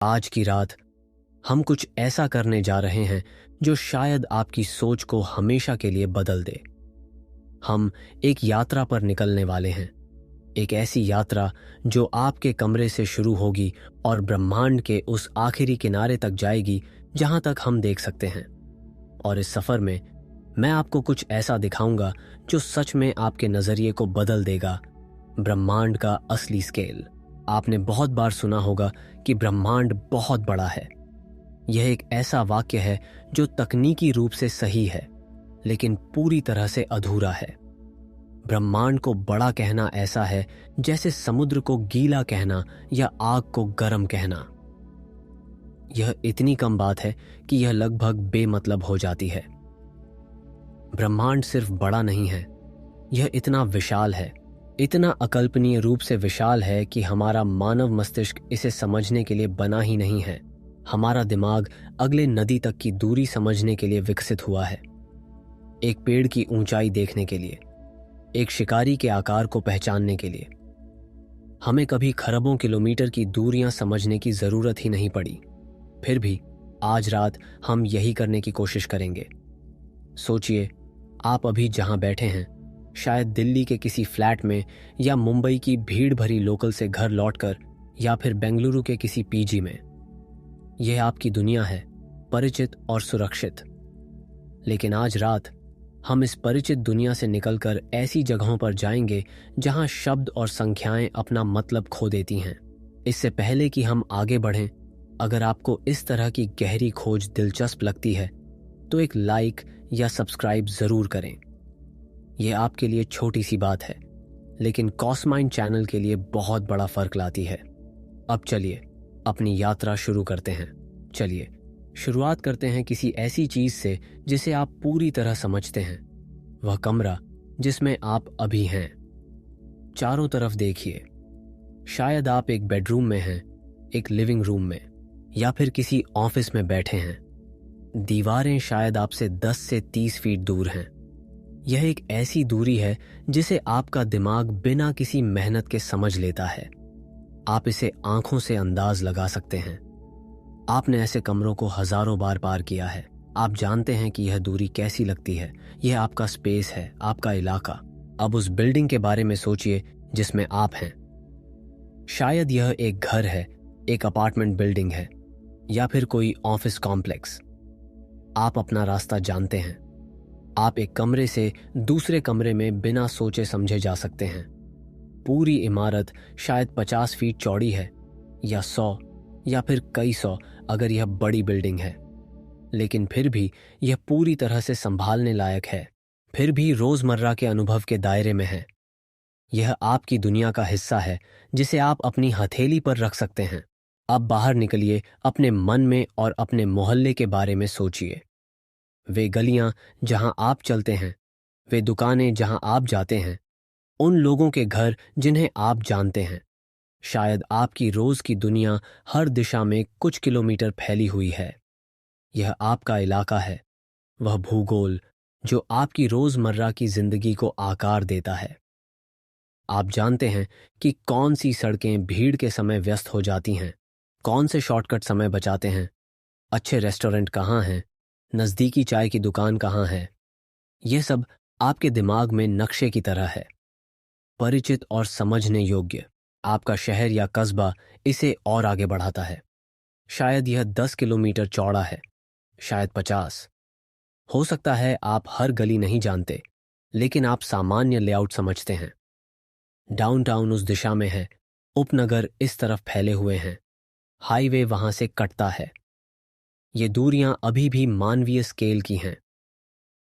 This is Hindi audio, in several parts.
आज की रात हम कुछ ऐसा करने जा रहे हैं जो शायद आपकी सोच को हमेशा के लिए बदल दे। हम एक यात्रा पर निकलने वाले हैं, एक ऐसी यात्रा जो आपके कमरे से शुरू होगी और ब्रह्मांड के उस आखिरी किनारे तक जाएगी जहां तक हम देख सकते हैं। और इस सफर में मैं आपको कुछ ऐसा दिखाऊंगा जो सच में आपके नजरिए को बदल देगा। ब्रह्मांड का असली स्केल। आपने बहुत बार सुना होगा कि ब्रह्मांड बहुत बड़ा है। यह एक ऐसा वाक्य है जो तकनीकी रूप से सही है, लेकिन पूरी तरह से अधूरा है। ब्रह्मांड को बड़ा कहना ऐसा है जैसे समुद्र को गीला कहना या आग को गर्म कहना। यह इतनी कम बात है कि यह लगभग बेमतलब हो जाती है। ब्रह्मांड सिर्फ बड़ा नहीं है, यह इतना विशाल है, इतना अकल्पनीय रूप से विशाल है कि हमारा मानव मस्तिष्क इसे समझने के लिए बना ही नहीं है। हमारा दिमाग अगले नदी तक की दूरी समझने के लिए विकसित हुआ है, एक पेड़ की ऊंचाई देखने के लिए, एक शिकारी के आकार को पहचानने के लिए। हमें कभी खरबों किलोमीटर की दूरियां समझने की जरूरत ही नहीं पड़ी। फिर भी आज रात हम यही करने की कोशिश करेंगे। सोचिए, आप अभी जहां बैठे हैं, शायद दिल्ली के किसी फ्लैट में, या मुंबई की भीड़ भरी लोकल से घर लौटकर, या फिर बेंगलुरु के किसी पीजी में। यह आपकी दुनिया है, परिचित और सुरक्षित। लेकिन आज रात हम इस परिचित दुनिया से निकलकर ऐसी जगहों पर जाएंगे जहां शब्द और संख्याएं अपना मतलब खो देती हैं। इससे पहले कि हम आगे बढ़ें, अगर आपको इस तरह की गहरी खोज दिलचस्प लगती है तो एक लाइक या सब्सक्राइब जरूर करें। यह आपके लिए छोटी सी बात है, लेकिन कॉसमाइंड चैनल के लिए बहुत बड़ा फर्क लाती है। अब चलिए अपनी यात्रा शुरू करते हैं। चलिए शुरुआत करते हैं किसी ऐसी चीज से जिसे आप पूरी तरह समझते हैं, वह कमरा जिसमें आप अभी हैं। चारों तरफ देखिए। शायद आप एक बेडरूम में हैं, एक लिविंग रूम में, या फिर किसी ऑफिस में बैठे हैं। दीवारें शायद आपसे 10 से 30 फीट दूर हैं। यह एक ऐसी दूरी है जिसे आपका दिमाग बिना किसी मेहनत के समझ लेता है। आप इसे आंखों से अंदाज लगा सकते हैं। आपने ऐसे कमरों को हजारों बार पार किया है। आप जानते हैं कि यह दूरी कैसी लगती है। यह आपका स्पेस है, आपका इलाका। अब उस बिल्डिंग के बारे में सोचिए जिसमें आप हैं। शायद यह एक घर है, एक अपार्टमेंट बिल्डिंग है, या फिर कोई ऑफिस कॉम्प्लेक्स। आप अपना रास्ता जानते हैं। आप एक कमरे से दूसरे कमरे में बिना सोचे समझे जा सकते हैं। पूरी इमारत शायद 50 फीट चौड़ी है, या 100, या फिर कई सौ अगर यह बड़ी बिल्डिंग है। लेकिन फिर भी यह पूरी तरह से संभालने लायक है, फिर भी रोजमर्रा के अनुभव के दायरे में है। यह आपकी दुनिया का हिस्सा है जिसे आप अपनी हथेली पर रख सकते हैं। अब बाहर निकलिए, अपने मन में और अपने मोहल्ले के बारे में सोचिए। वे गलियां जहां आप चलते हैं, वे दुकानें जहां आप जाते हैं, उन लोगों के घर जिन्हें आप जानते हैं। शायद आपकी रोज की दुनिया हर दिशा में कुछ किलोमीटर फैली हुई है। यह आपका इलाका है, वह भूगोल जो आपकी रोजमर्रा की जिंदगी को आकार देता है। आप जानते हैं कि कौन सी सड़कें भीड़ के समय व्यस्त हो जाती हैं, कौन से शॉर्टकट समय बचाते हैं, अच्छे रेस्टोरेंट कहाँ हैं, नज़दीकी चाय की दुकान कहाँ है। यह सब आपके दिमाग में नक्शे की तरह है, परिचित और समझने योग्य। आपका शहर या कस्बा इसे और आगे बढ़ाता है। शायद यह 10 किलोमीटर चौड़ा है, शायद 50। हो सकता है आप हर गली नहीं जानते, लेकिन आप सामान्य लेआउट समझते हैं। डाउनटाउन उस दिशा में है, उपनगर इस तरफ फैले हुए हैं, हाईवे वहां से कटता है। ये दूरियां अभी भी मानवीय स्केल की हैं।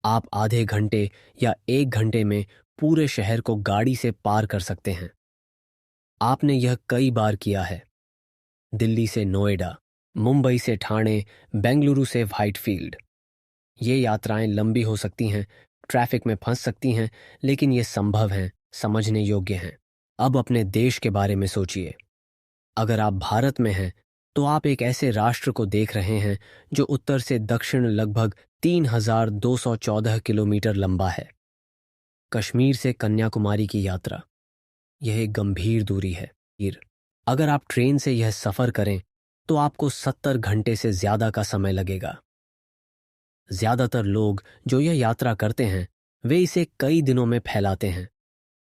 आप आधे घंटे या 1 घंटे में पूरे शहर को गाड़ी से पार कर सकते हैं। आपने यह कई बार किया है। दिल्ली से नोएडा, मुंबई से ठाणे, बेंगलुरु से व्हाइटफील्ड। ये यात्राएं लंबी हो सकती हैं, ट्रैफिक में फंस सकती हैं, लेकिन ये संभव हैं, समझने योग्य हैं। अब अपने देश के बारे में सोचिए। अगर आप भारत में हैं तो आप एक ऐसे राष्ट्र को देख रहे हैं जो उत्तर से दक्षिण लगभग 3214 किलोमीटर लंबा है। कश्मीर से कन्याकुमारी की यात्रा, यह एक गंभीर दूरी है। अगर आप ट्रेन से यह सफर करें तो आपको 70 घंटे से ज्यादा का समय लगेगा। ज्यादातर लोग जो यह यात्रा करते हैं वे इसे कई दिनों में फैलाते हैं,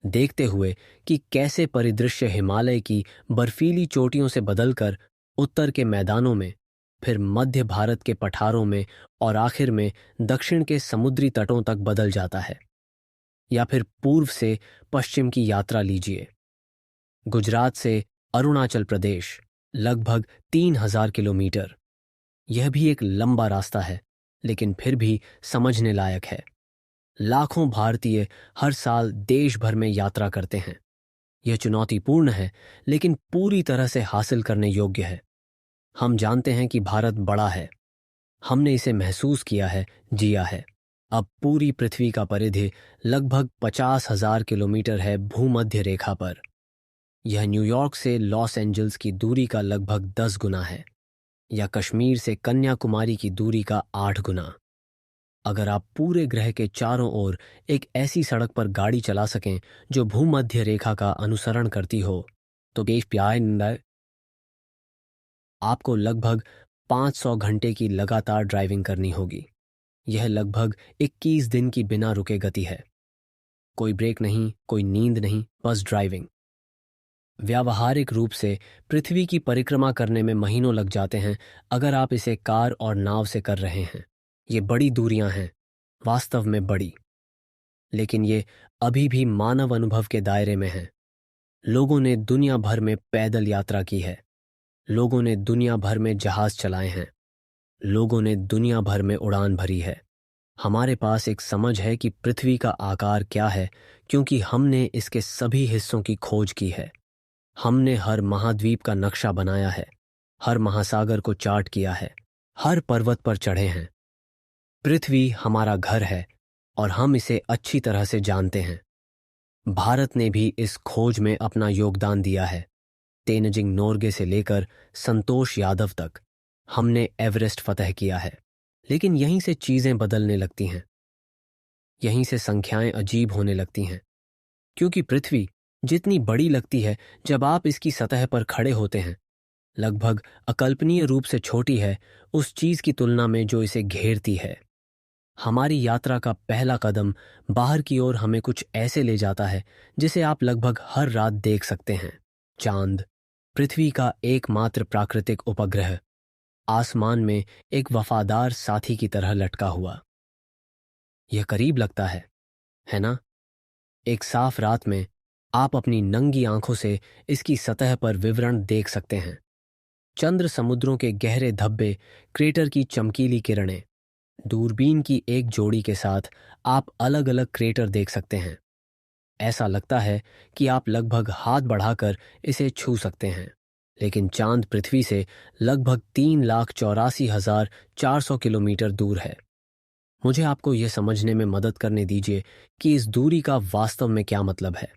देखते हुए कि कैसे परिदृश्य हिमालय की बर्फीली चोटियों से बदलकर उत्तर के मैदानों में, फिर मध्य भारत के पठारों में और आखिर में दक्षिण के समुद्री तटों तक बदल जाता है। या फिर पूर्व से पश्चिम की यात्रा लीजिए। गुजरात से अरुणाचल प्रदेश लगभग 3000 किलोमीटर। यह भी एक लंबा रास्ता है, लेकिन फिर भी समझने लायक है। लाखों भारतीय हर साल देश भर में यात्रा करते हैं। यह चुनौतीपूर्ण है, लेकिन पूरी तरह से हासिल करने योग्य है। हम जानते हैं कि भारत बड़ा है। हमने इसे महसूस किया है, जिया है। अब पूरी पृथ्वी का परिधि लगभग 50,000 किलोमीटर है भूमध्य रेखा पर। यह न्यूयॉर्क से लॉस एंजल्स की दूरी का लगभग 10 गुना है, या कश्मीर से कन्याकुमारी की दूरी का 8 गुना। अगर आप पूरे ग्रह के चारों ओर एक ऐसी सड़क पर गाड़ी चला सकें जो भूमध्य रेखा का अनुसरण करती हो, तो आपको लगभग 500 घंटे की लगातार ड्राइविंग करनी होगी। यह लगभग 21 दिन की बिना रुके गति है। कोई ब्रेक नहीं, कोई नींद नहीं, बस ड्राइविंग। व्यावहारिक रूप से पृथ्वी की परिक्रमा करने में महीनों लग जाते हैं अगर आप इसे कार और नाव से कर रहे हैं। ये बड़ी दूरियां हैं, वास्तव में बड़ी, लेकिन ये अभी भी मानव अनुभव के दायरे में हैं। लोगों ने दुनिया भर में पैदल यात्रा की है। लोगों ने दुनिया भर में जहाज चलाए हैं। लोगों ने दुनिया भर में उड़ान भरी है। हमारे पास एक समझ है कि पृथ्वी का आकार क्या है, क्योंकि हमने इसके सभी हिस्सों की खोज की है। हमने हर महाद्वीप का नक्शा बनाया है, हर महासागर को चार्ट किया है, हर पर्वत पर चढ़े हैं। पृथ्वी हमारा घर है और हम इसे अच्छी तरह से जानते हैं। भारत ने भी इस खोज में अपना योगदान दिया है। तेनजिंग नोर्गे से लेकर संतोष यादव तक हमने एवरेस्ट फतह किया है। लेकिन यहीं से चीजें बदलने लगती हैं। यहीं से संख्याएं अजीब होने लगती हैं, क्योंकि पृथ्वी जितनी बड़ी लगती है जब आप इसकी सतह पर खड़े होते हैं, लगभग अकल्पनीय रूप से छोटी है उस चीज की तुलना में जो इसे घेरती है। हमारी यात्रा का पहला कदम बाहर की ओर हमें कुछ ऐसे ले जाता है जिसे आप लगभग हर रात देख सकते हैं। चांद, पृथ्वी का एकमात्र प्राकृतिक उपग्रह, आसमान में एक वफादार साथी की तरह लटका हुआ। यह करीब लगता है ना? एक साफ रात में आप अपनी नंगी आंखों से इसकी सतह पर विवरण देख सकते हैं। चंद्र समुद्रों के गहरे धब्बे, क्रेटर की चमकीली किरणें। दूरबीन की एक जोड़ी के साथ आप अलग अलग क्रेटर देख सकते हैं। ऐसा लगता है कि आप लगभग हाथ बढ़ाकर इसे छू सकते हैं। लेकिन चांद पृथ्वी से लगभग 3,84,400 किलोमीटर दूर है। मुझे आपको यह समझने में मदद करने दीजिए कि इस दूरी का वास्तव में क्या मतलब है।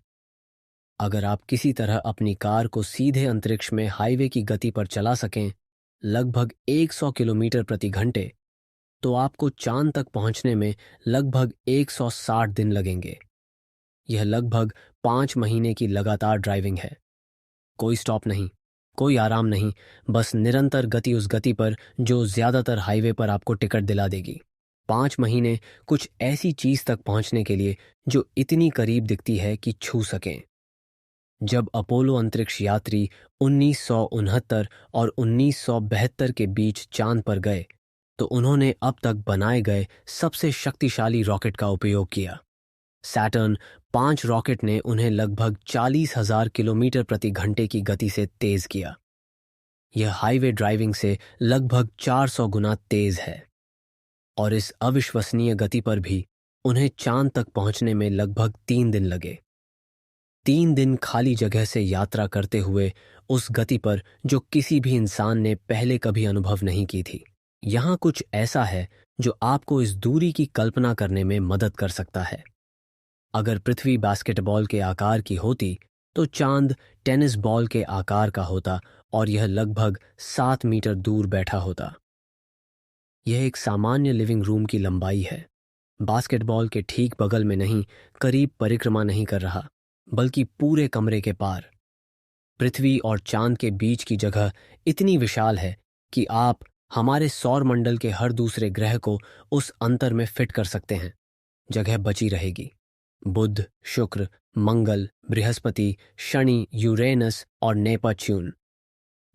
अगर आप किसी तरह अपनी कार को सीधे अंतरिक्ष में हाईवे की गति पर चला सकें, लगभग 100 किलोमीटर प्रति घंटे, तो आपको चांद तक पहुंचने में लगभग 160 दिन लगेंगे। यह लगभग 5 महीने की लगातार ड्राइविंग है। कोई स्टॉप नहीं, कोई आराम नहीं, बस निरंतर गति, उस गति पर जो ज्यादातर हाईवे पर आपको टिकट दिला देगी। 5 महीने कुछ ऐसी चीज तक पहुंचने के लिए जो इतनी करीब दिखती है कि छू सकें। जब अपोलो अंतरिक्ष यात्री 1969 और 1972 के बीच चांद पर गए, तो उन्होंने अब तक बनाए गए सबसे शक्तिशाली रॉकेट का उपयोग किया। सैटर्न 5 रॉकेट ने उन्हें लगभग 40,000 किलोमीटर प्रति घंटे की गति से तेज किया। यह हाईवे ड्राइविंग से लगभग 400 गुना तेज है। और इस अविश्वसनीय गति पर भी उन्हें चांद तक पहुंचने में लगभग 3 दिन लगे। 3 दिन खाली जगह से यात्रा करते हुए उस गति पर जो किसी भी इंसान ने पहले कभी अनुभव नहीं की थी। यहाँ कुछ ऐसा है जो आपको इस दूरी की कल्पना करने में मदद कर सकता है। अगर पृथ्वी बास्केटबॉल के आकार की होती, तो चांद टेनिस बॉल के आकार का होता और यह लगभग 7 मीटर दूर बैठा होता। यह एक सामान्य लिविंग रूम की लंबाई है। बास्केटबॉल के ठीक बगल में नहीं, करीब परिक्रमा नहीं कर रहा, बल्कि पूरे कमरे के पार। पृथ्वी और चांद के बीच की जगह इतनी विशाल है कि आप हमारे सौर मंडल के हर दूसरे ग्रह को उस अंतर में फिट कर सकते हैं। जगह बची रहेगी। बुध, शुक्र, मंगल, बृहस्पति, शनि, यूरेनस और नेपच्यून,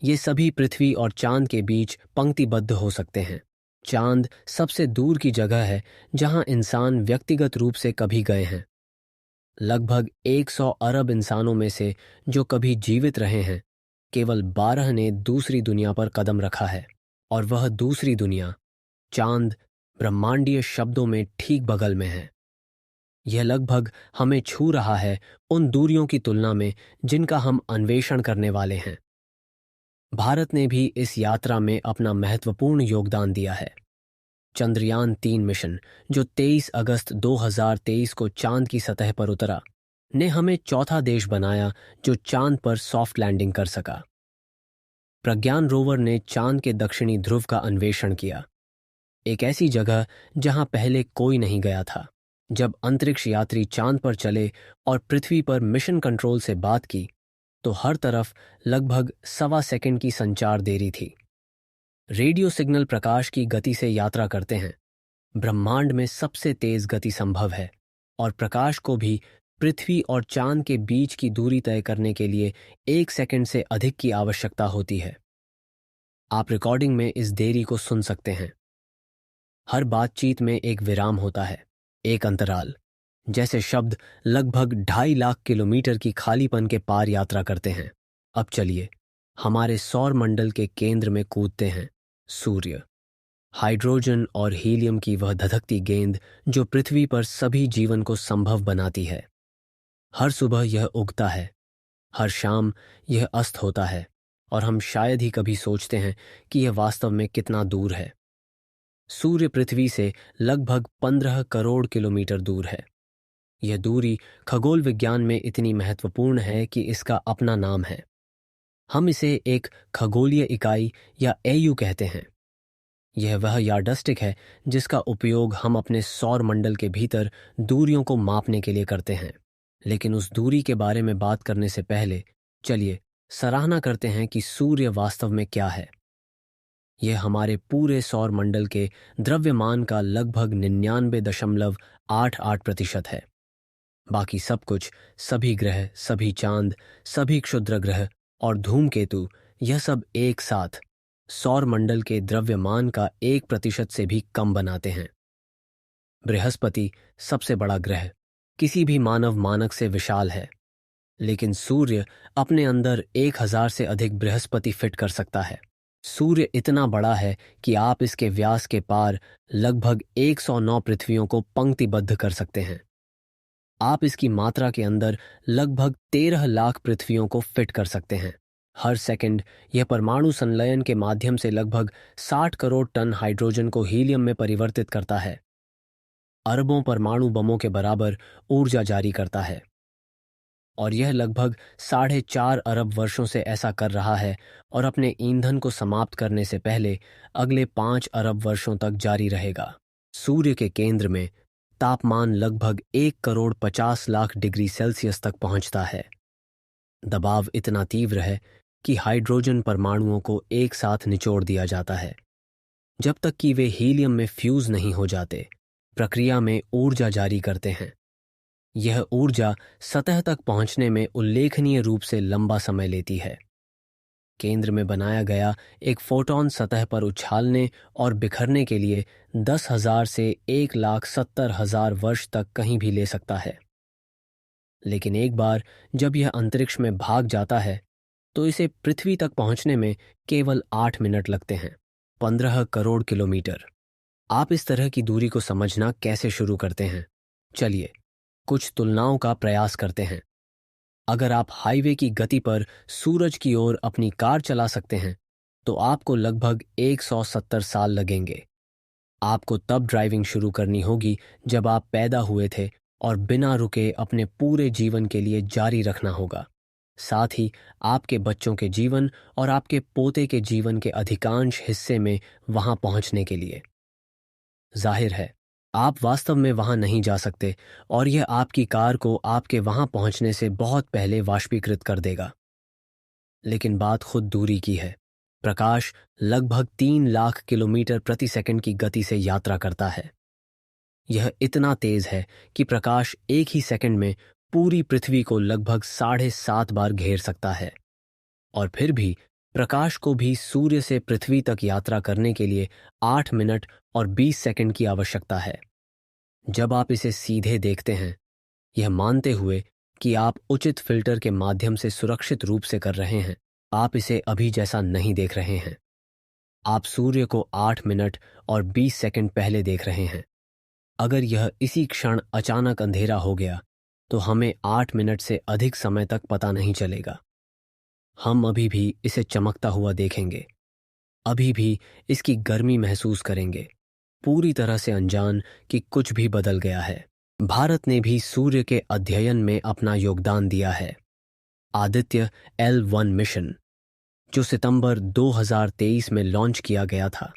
ये सभी पृथ्वी और चांद के बीच पंक्तिबद्ध हो सकते हैं। चांद सबसे दूर की जगह है जहां इंसान व्यक्तिगत रूप से कभी गए हैं। लगभग 100 अरब इंसानों में से जो कभी जीवित रहे हैं, केवल 12 ने दूसरी दुनिया पर कदम रखा है, और वह दूसरी दुनिया, चांद, ब्रह्मांडीय शब्दों में ठीक बगल में है। यह लगभग हमें छू रहा है उन दूरियों की तुलना में जिनका हम अन्वेषण करने वाले हैं। भारत ने भी इस यात्रा में अपना महत्वपूर्ण योगदान दिया है। चंद्रयान-3 मिशन, जो 23 अगस्त 2023 को चांद की सतह पर उतरा, ने हमें चौथा देश बनाया जो चांद पर सॉफ्ट लैंडिंग कर सका। प्रज्ञान रोवर ने चांद के दक्षिणी ध्रुव का अन्वेषण किया, एक ऐसी जगह जहां पहले कोई नहीं गया था। जब अंतरिक्ष यात्री चांद पर चले और पृथ्वी पर मिशन कंट्रोल से बात की, तो हर तरफ लगभग 1.25 सेकंड की संचार देरी थी। रेडियो सिग्नल प्रकाश की गति से यात्रा करते हैं। ब्रह्मांड में सबसे तेज गति संभव है, और प्रकाश को भी पृथ्वी और चांद के बीच की दूरी तय करने के लिए 1 सेकंड से अधिक की आवश्यकता होती है। आप रिकॉर्डिंग में इस देरी को सुन सकते हैं। हर बातचीत में एक विराम होता है, एक अंतराल, जैसे शब्द लगभग 2.5 लाख किलोमीटर की खालीपन के पार यात्रा करते हैं। अब चलिए हमारे सौर मंडल के केंद्र में कूदते हैं, सूर्य। हाइड्रोजन और हीलियम की वह धधकती गेंद जो पृथ्वी पर सभी जीवन को संभव बनाती है। हर सुबह यह उगता है, हर शाम यह अस्त होता है, और हम शायद ही कभी सोचते हैं कि यह वास्तव में कितना दूर है। सूर्य पृथ्वी से लगभग 15 करोड़ किलोमीटर दूर है। यह दूरी खगोल विज्ञान में इतनी महत्वपूर्ण है कि इसका अपना नाम है। हम इसे एक खगोलीय इकाई या एयू कहते हैं। यह वह यार्डस्टिक है जिसका उपयोग हम अपने सौर मंडल के भीतर दूरियों को मापने के लिए करते हैं। लेकिन उस दूरी के बारे में बात करने से पहले चलिए सराहना करते हैं कि सूर्य वास्तव में क्या है। यह हमारे पूरे सौर मंडल के द्रव्यमान का लगभग 99.88% है। बाकी सब कुछ, सभी ग्रह, सभी चांद, सभी क्षुद्र ग्रह और धूमकेतु, यह सब एक साथ सौर मंडल के द्रव्यमान का 1% से भी कम बनाते हैं। बृहस्पति सबसे बड़ा ग्रह किसी भी मानव मानक से विशाल है, लेकिन सूर्य अपने अंदर 1000 से अधिक बृहस्पति फिट कर सकता है। सूर्य इतना बड़ा है कि आप इसके व्यास के पार लगभग 109 पृथ्वियों को पंक्तिबद्ध कर सकते हैं। आप इसकी मात्रा के अंदर लगभग 13 लाख पृथ्वियों को फिट कर सकते हैं। हर सेकंड यह परमाणु संलयन के माध्यम से लगभग 60 करोड़ टन हाइड्रोजन को हीलियम में परिवर्तित करता है, अरबों परमाणु बमों के बराबर ऊर्जा जारी करता है। और यह लगभग 4.5 अरब वर्षों से ऐसा कर रहा है, और अपने ईंधन को समाप्त करने से पहले अगले 5 अरब वर्षों तक जारी रहेगा। सूर्य के केंद्र में तापमान लगभग 1,50,00,000 डिग्री सेल्सियस तक पहुंचता है। दबाव इतना तीव्र है कि हाइड्रोजन परमाणुओं को एक साथ निचोड़ दिया जाता है। जब तक कि वे हीलियम में फ्यूज नहीं हो जाते, प्रक्रिया में ऊर्जा जारी करते हैं। यह ऊर्जा सतह तक पहुंचने में उल्लेखनीय रूप से लंबा समय लेती है। केंद्र में बनाया गया एक फोटॉन सतह पर उछालने और बिखरने के लिए 10,000 से 1,70,000 वर्ष तक कहीं भी ले सकता है। लेकिन एक बार जब यह अंतरिक्ष में भाग जाता है, तो इसे पृथ्वी तक पहुंचने में केवल 8 मिनट लगते हैं। 15 करोड़ किलोमीटर। आप इस तरह की दूरी को समझना कैसे शुरू करते हैं? चलिए कुछ तुलनाओं का प्रयास करते हैं। अगर आप हाईवे की गति पर सूरज की ओर अपनी कार चला सकते हैं, तो आपको लगभग 170 साल लगेंगे। आपको तब ड्राइविंग शुरू करनी होगी जब आप पैदा हुए थे, और बिना रुके अपने पूरे जीवन के लिए जारी रखना होगा। साथ ही आपके बच्चों के जीवन और आपके पोते के जीवन के अधिकांश हिस्से में वहां पहुंचने के लिए। जाहिर है, आप वास्तव में वहां नहीं जा सकते, और यह आपकी कार को आपके वहां पहुंचने से बहुत पहले वाष्पीकृत कर देगा। लेकिन बात खुद दूरी की है। प्रकाश लगभग 3 लाख किलोमीटर प्रति सेकंड की गति से यात्रा करता है। यह इतना तेज है कि प्रकाश एक ही सेकंड में पूरी पृथ्वी को लगभग 7.5 बार घेर सकता है। और फिर भी प्रकाश को भी सूर्य से पृथ्वी तक यात्रा करने के लिए 8 मिनट और 20 सेकंड की आवश्यकता है। जब आप इसे सीधे देखते हैं, यह मानते हुए कि आप उचित फिल्टर के माध्यम से सुरक्षित रूप से कर रहे हैं, आप इसे अभी जैसा नहीं देख रहे हैं। आप सूर्य को 8 मिनट और 20 सेकंड पहले देख रहे हैं। अगर यह इसी क्षण अचानक अंधेरा हो गया तो हमें 8 मिनट से अधिक समय तक पता नहीं चलेगा। हम अभी भी इसे चमकता हुआ देखेंगे, अभी भी इसकी गर्मी महसूस करेंगे, पूरी तरह से अनजान कि कुछ भी बदल गया है। भारत ने भी सूर्य के अध्ययन में अपना योगदान दिया है। आदित्य L1 मिशन, जो सितंबर 2023 में लॉन्च किया गया था,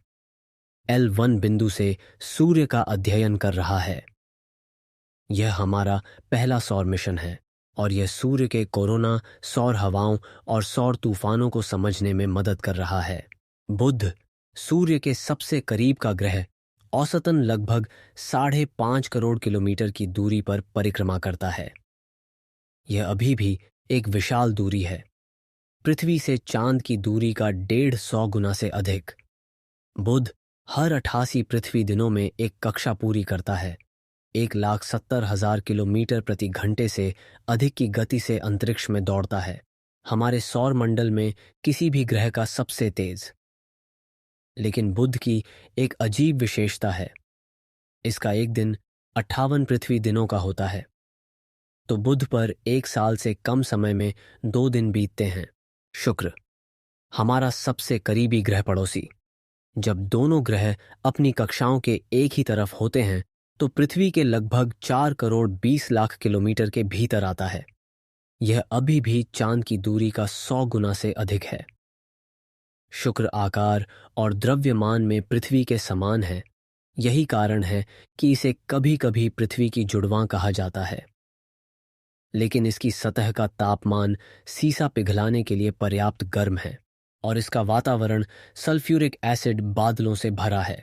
L1 बिंदु से सूर्य का अध्ययन कर रहा है। यह हमारा पहला सौर मिशन है और यह सूर्य के कोरोना, सौर हवाओं और सौर तूफानों को समझने में मदद कर रहा है। बुध, सूर्य के सबसे करीब का ग्रह, औसतन लगभग 5.5 करोड़ किलोमीटर की दूरी पर परिक्रमा करता है। यह अभी भी एक विशाल दूरी है, पृथ्वी से चांद की दूरी का 150 गुना से अधिक। बुध हर 88 पृथ्वी दिनों में एक कक्षा पूरी करता है, 1,70,000 किलोमीटर प्रति घंटे से अधिक की गति से अंतरिक्ष में दौड़ता है, हमारे सौर मंडल में किसी भी ग्रह का सबसे तेज। लेकिन बुध की एक अजीब विशेषता है, इसका एक दिन 58 पृथ्वी दिनों का होता है। तो बुध पर एक साल से कम समय में 2 दिन बीतते हैं। शुक्र, हमारा सबसे करीबी ग्रह पड़ोसी, जब दोनों ग्रह अपनी कक्षाओं के एक ही तरफ होते हैं तो पृथ्वी के लगभग 4 करोड़ 20 लाख किलोमीटर के भीतर आता है। यह अभी भी चांद की दूरी का 100 गुना से अधिक है। शुक्र आकार और द्रव्यमान में पृथ्वी के समान है। यही कारण है कि इसे कभी कभी पृथ्वी की जुड़वां कहा जाता है। लेकिन इसकी सतह का तापमान सीसा पिघलाने के लिए पर्याप्त गर्म है और इसका वातावरण सल्फ्यूरिक एसिड बादलों से भरा है।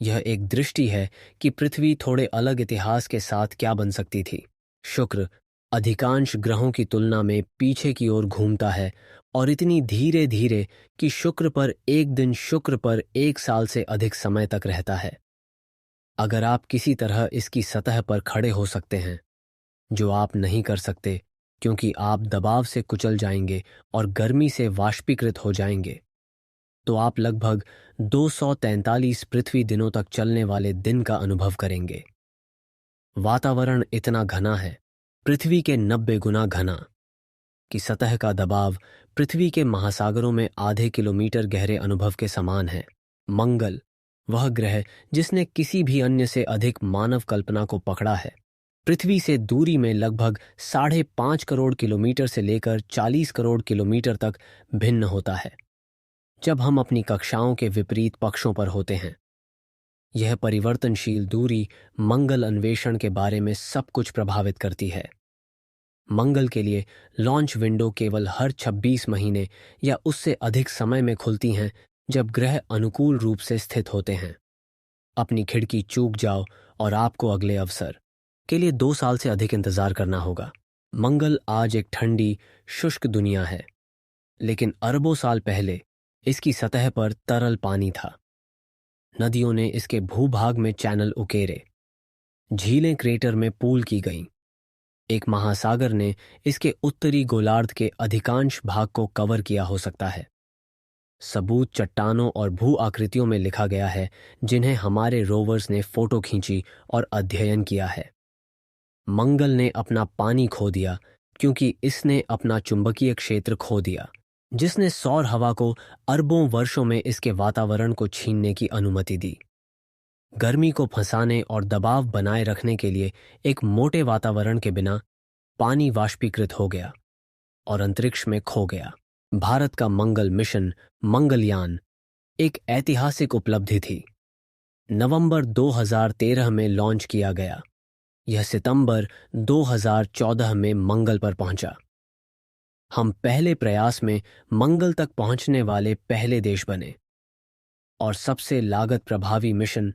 यह एक दृष्टि है कि पृथ्वी थोड़े अलग इतिहास के साथ क्या बन सकती थी। शुक्र अधिकांश ग्रहों की तुलना में पीछे की ओर घूमता है और इतनी धीरे धीरे कि शुक्र पर एक दिन शुक्र पर एक साल से अधिक समय तक रहता है। अगर आप किसी तरह इसकी सतह पर खड़े हो सकते हैं, जो आप नहीं कर सकते क्योंकि आप दबाव से कुचल जाएंगे और गर्मी से वाष्पीकृत हो जाएंगे, तो आप लगभग 243 पृथ्वी दिनों तक चलने वाले दिन का अनुभव करेंगे। वातावरण इतना घना है, पृथ्वी के 90 गुना घना, कि सतह का दबाव पृथ्वी के महासागरों में आधे किलोमीटर गहरे अनुभव के समान है। मंगल, वह ग्रह जिसने किसी भी अन्य से अधिक मानव कल्पना को पकड़ा है, पृथ्वी से दूरी में लगभग 5.5 करोड़ किलोमीटर से लेकर 40 करोड़ किलोमीटर तक भिन्न होता है जब हम अपनी कक्षाओं के विपरीत पक्षों पर होते हैं। यह परिवर्तनशील दूरी मंगल अन्वेषण के बारे में सब कुछ प्रभावित करती है। मंगल के लिए लॉन्च विंडो केवल हर 26 महीने या उससे अधिक समय में खुलती हैं जब ग्रह अनुकूल रूप से स्थित होते हैं। अपनी खिड़की चूक जाओ और आपको अगले अवसर के लिए 2 साल से अधिक इंतजार करना होगा। मंगल आज एक ठंडी, शुष्क दुनिया है, लेकिन अरबों साल पहले इसकी सतह पर तरल पानी था। नदियों ने इसके भूभाग में चैनल उकेरे, झीलें क्रेटर में पूल की गईं। एक महासागर ने इसके उत्तरी गोलार्ध के अधिकांश भाग को कवर किया हो सकता है। सबूत चट्टानों और भू आकृतियों में लिखा गया है, जिन्हें हमारे रोवर्स ने फोटो खींची और अध्ययन किया है। मंगल ने अपना पानी खो दिया क्योंकि इसने अपना चुंबकीय क्षेत्र खो दिया, जिसने सौर हवा को अरबों वर्षों में इसके वातावरण को छीनने की अनुमति दी। गर्मी को फंसाने और दबाव बनाए रखने के लिए एक मोटे वातावरण के बिना पानी वाष्पीकृत हो गया और अंतरिक्ष में खो गया। भारत का मंगल मिशन मंगलयान एक ऐतिहासिक उपलब्धि थी। नवंबर 2013 में लॉन्च किया गया। यह सितंबर 2014 में मंगल पर पहुंचा। हम पहले प्रयास में मंगल तक पहुंचने वाले पहले देश बने। और सबसे लागत प्रभावी मिशन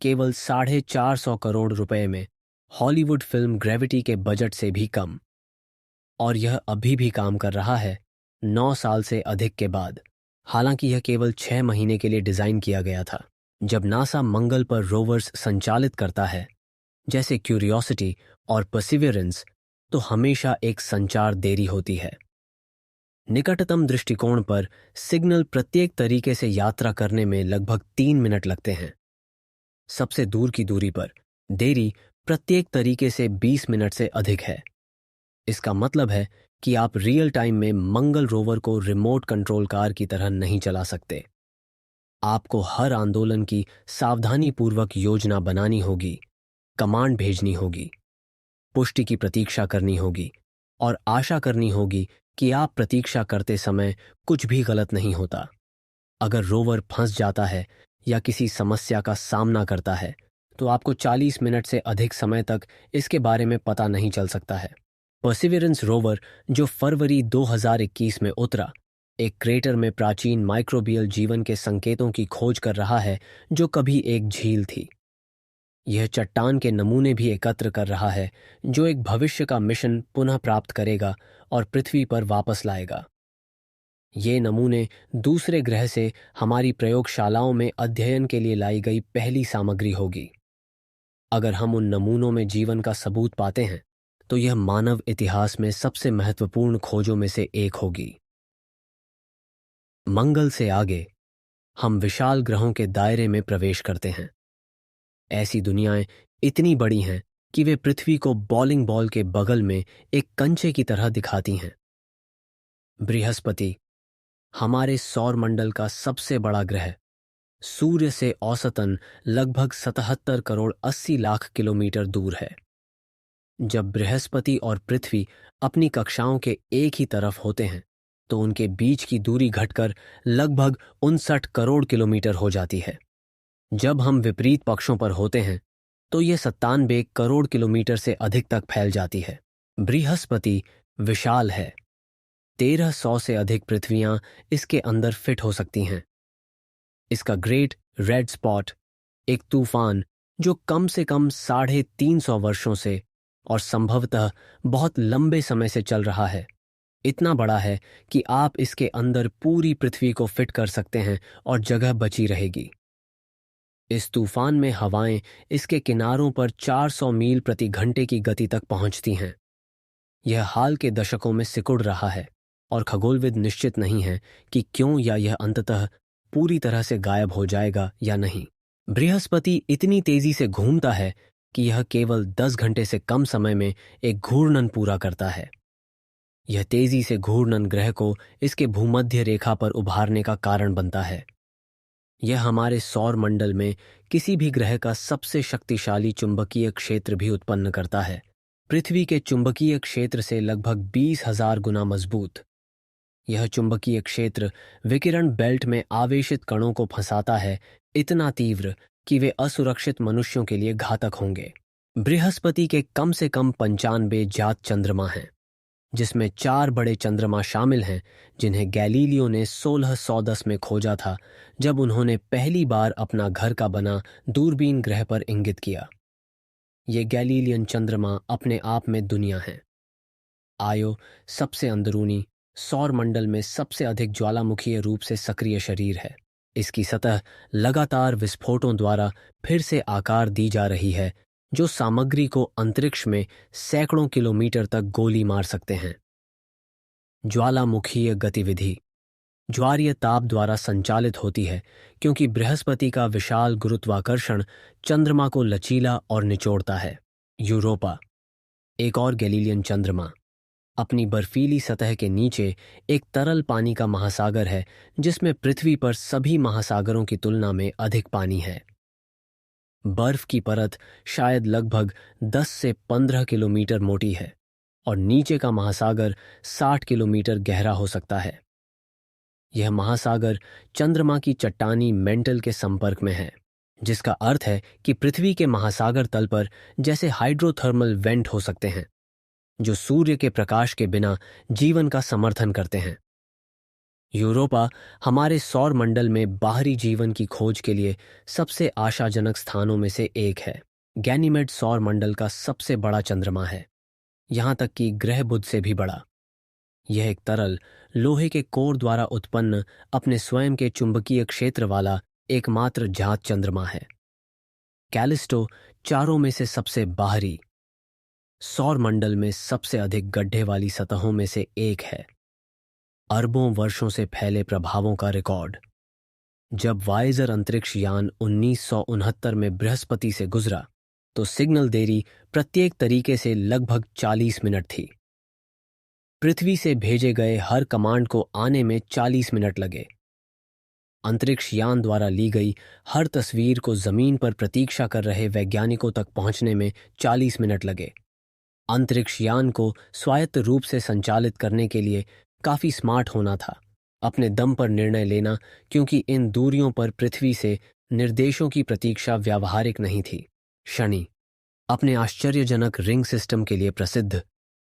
केवल 450 करोड़ रुपए में, हॉलीवुड फिल्म ग्रेविटी के बजट से भी कम। और यह अभी भी काम कर रहा है 9 साल से अधिक के बाद। हालांकि यह केवल 6 महीने के लिए डिजाइन किया गया था। जब नासा मंगल पर रोवर्स संचालित करता है, जैसे क्यूरियोसिटी और परसिवियरेंस, तो हमेशा एक संचार देरी होती है। निकटतम दृष्टिकोण पर सिग्नल प्रत्येक तरीके से यात्रा करने में लगभग 3 मिनट लगते हैं। सबसे दूर की दूरी पर देरी प्रत्येक तरीके से 20 मिनट से अधिक है। इसका मतलब है कि आप रियल टाइम में मंगल रोवर को रिमोट कंट्रोल कार की तरह नहीं चला सकते। आपको हर आंदोलन की सावधानीपूर्वक योजना बनानी होगी, कमांड भेजनी होगी, पुष्टि की प्रतीक्षा करनी होगी और आशा करनी होगी कि आप प्रतीक्षा करते समय कुछ भी गलत नहीं होता। अगर रोवर फंस जाता है या किसी समस्या का सामना करता है, तो आपको 40 मिनट से अधिक समय तक इसके बारे में पता नहीं चल सकता है। परसिवियरेंस रोवर, जो फरवरी 2021 में उतरा, एक क्रेटर में प्राचीन माइक्रोबियल जीवन के संकेतों की खोज कर रहा है जो कभी एक झील थी। यह चट्टान के नमूने भी एकत्र कर रहा है जो एक भविष्य का मिशन पुनः प्राप्त करेगा और पृथ्वी पर वापस लाएगा। ये नमूने दूसरे ग्रह से हमारी प्रयोगशालाओं में अध्ययन के लिए लाई गई पहली सामग्री होगी। अगर हम उन नमूनों में जीवन का सबूत पाते हैं, तो यह मानव इतिहास में सबसे महत्वपूर्ण खोजों में से एक होगी। मंगल से आगे हम विशाल ग्रहों के दायरे में प्रवेश करते हैं। ऐसी दुनियाएं इतनी बड़ी हैं कि वे पृथ्वी को बॉलिंग बॉल के बगल में एक कंचे की तरह दिखाती हैं। बृहस्पति, हमारे सौरमंडल का सबसे बड़ा ग्रह, सूर्य से औसतन लगभग 77 करोड़ 80 लाख किलोमीटर दूर है। जब बृहस्पति और पृथ्वी अपनी कक्षाओं के एक ही तरफ होते हैं, तो उनके बीच की दूरी घटकर लगभग 59 करोड़ किलोमीटर हो जाती है। जब हम विपरीत पक्षों पर होते हैं, तो यह 97 करोड़ किलोमीटर से अधिक तक फैल जाती है। बृहस्पति विशाल है। 1300 से अधिक पृथ्वियां इसके अंदर फिट हो सकती हैं। इसका ग्रेट रेड स्पॉट, एक तूफान जो कम से कम 350 वर्षों से और संभवतः बहुत लंबे समय से चल रहा है, इतना बड़ा है कि आप इसके अंदर पूरी पृथ्वी को फिट कर सकते हैं और जगह बची रहेगी। इस तूफान में हवाएं इसके किनारों पर 400 मील प्रति घंटे की गति तक पहुंचती हैं। यह हाल के दशकों में सिकुड़ रहा है और खगोलविद निश्चित नहीं है कि क्यों, या यह अंततः पूरी तरह से गायब हो जाएगा या नहीं। बृहस्पति इतनी तेजी से घूमता है कि यह केवल 10 घंटे से कम समय में एक घूर्णन पूरा करता है। यह तेजी से घूर्णन ग्रह को इसके भूमध्य रेखा पर उभारने का कारण बनता है। यह हमारे सौर मंडल में किसी भी ग्रह का सबसे शक्तिशाली चुंबकीय क्षेत्र भी उत्पन्न करता है, पृथ्वी के चुंबकीय क्षेत्र से लगभग 20,000 गुना मजबूत। यह चुंबकीय क्षेत्र विकिरण बेल्ट में आवेशित कणों को फंसाता है, इतना तीव्र कि वे असुरक्षित मनुष्यों के लिए घातक होंगे। बृहस्पति के कम से कम 95 ज्ञात चंद्रमा हैं, जिसमें 4 बड़े चंद्रमा शामिल हैं जिन्हें गैलीलियो ने 1610 में खोजा था, जब उन्होंने पहली बार अपना घर का बना दूरबीन ग्रह पर इंगित किया। ये गैलीलियन चंद्रमा अपने आप में दुनिया हैं। आयो सबसे अंदरूनी, सौरमंडल में सबसे अधिक ज्वालामुखीय रूप से सक्रिय शरीर है। इसकी सतह लगातार विस्फोटों द्वारा फिर से आकार दी जा रही है, जो सामग्री को अंतरिक्ष में सैकड़ों किलोमीटर तक गोली मार सकते हैं। ज्वालामुखीय गतिविधि ज्वारीय ताप द्वारा संचालित होती है, क्योंकि बृहस्पति का विशाल गुरुत्वाकर्षण चंद्रमा को लचीला और निचोड़ता है। यूरोपा, एक और गैलीलियन चंद्रमा, अपनी बर्फीली सतह के नीचे एक तरल पानी का महासागर है, जिसमें पृथ्वी पर सभी महासागरों की तुलना में अधिक पानी है। बर्फ की परत शायद लगभग 10 से 15 किलोमीटर मोटी है और नीचे का महासागर 60 किलोमीटर गहरा हो सकता है। यह महासागर चंद्रमा की चट्टानी मेंटल के संपर्क में है, जिसका अर्थ है कि पृथ्वी के महासागर तल पर जैसे हाइड्रोथर्मल वेंट हो सकते हैं। जो सूर्य के प्रकाश के बिना जीवन का समर्थन करते हैं। यूरोपा हमारे सौर मंडल में बाहरी जीवन की खोज के लिए सबसे आशाजनक स्थानों में से एक है। गैनीमेड सौर मंडल का सबसे बड़ा चंद्रमा है, यहां तक कि ग्रह बुध से भी बड़ा। यह एक तरल लोहे के कोर द्वारा उत्पन्न अपने स्वयं के चुंबकीय क्षेत्र वाला एकमात्र जात चंद्रमा है। कैलिस्टो चारों में से सबसे बाहरी, सौर मंडल में सबसे अधिक गड्ढे वाली सतहों में से एक है। अरबों वर्षों से फैले प्रभावों का रिकॉर्ड। जब वाइजर अंतरिक्ष यान 1969 में बृहस्पति से गुजरा तो सिग्नल देरी प्रत्येक तरीके से लगभग 40 मिनट थी। पृथ्वी से भेजे गए हर कमांड को आने में 40 मिनट लगे। अंतरिक्ष यान द्वारा ली गई हर तस्वीर को जमीन पर प्रतीक्षा कर रहे वैज्ञानिकों तक पहुंचने में 40 मिनट लगे। अंतरिक्ष यान को स्वायत्त रूप से संचालित करने के लिए काफी स्मार्ट होना था, अपने दम पर निर्णय लेना, क्योंकि इन दूरियों पर पृथ्वी से निर्देशों की प्रतीक्षा व्यावहारिक नहीं थी। शनि अपने आश्चर्यजनक रिंग सिस्टम के लिए प्रसिद्ध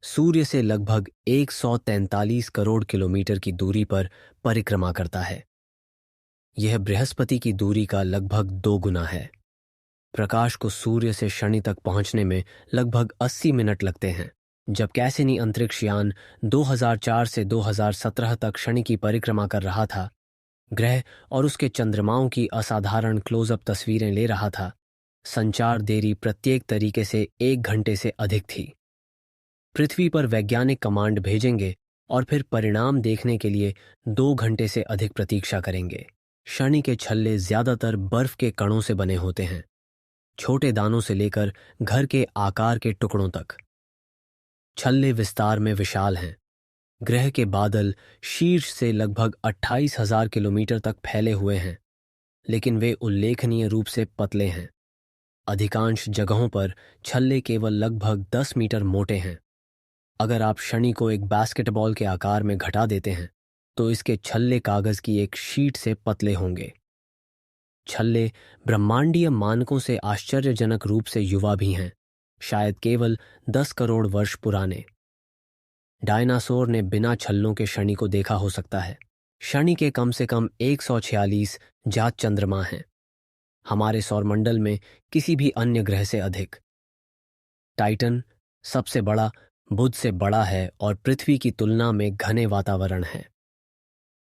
सूर्य से लगभग 143 करोड़ किलोमीटर की दूरी पर परिक्रमा करता है। यह बृहस्पति की दूरी का लगभग 2 गुना है। प्रकाश को सूर्य से शनि तक पहुंचने में लगभग 80 मिनट लगते हैं। जब कैसिनी अंतरिक्ष यान 2004 से 2017 तक शनि की परिक्रमा कर रहा था, ग्रह और उसके चंद्रमाओं की असाधारण क्लोजअप तस्वीरें ले रहा था, संचार देरी प्रत्येक तरीके से 1 घंटे से अधिक थी। पृथ्वी पर वैज्ञानिक कमांड भेजेंगे और फिर परिणाम देखने के लिए 2 घंटे से अधिक प्रतीक्षा करेंगे। शनि के छल्ले ज्यादातर बर्फ के कणों से बने होते हैं, छोटे दानों से लेकर घर के आकार के टुकड़ों तक। छल्ले विस्तार में विशाल हैं। ग्रह के बादल शीर्ष से लगभग 28,000 किलोमीटर तक फैले हुए हैं, लेकिन वे उल्लेखनीय रूप से पतले हैं। अधिकांश जगहों पर छल्ले केवल लगभग 10 मीटर मोटे हैं। अगर आप शनि को एक बास्केटबॉल के आकार में घटा देते हैं तो इसके छल्ले कागज की एक शीट से पतले होंगे। छल्ले ब्रह्मांडीय मानकों से आश्चर्यजनक रूप से युवा भी हैं, शायद केवल 10 करोड़ वर्ष पुराने। डायनासोर ने बिना छल्लों के शनि को देखा हो सकता है। शनि के कम से कम 146 जात चंद्रमा हैं, हमारे सौरमंडल में किसी भी अन्य ग्रह से अधिक। टाइटन सबसे बड़ा बुध से बड़ा है और पृथ्वी की तुलना में घने वातावरण है।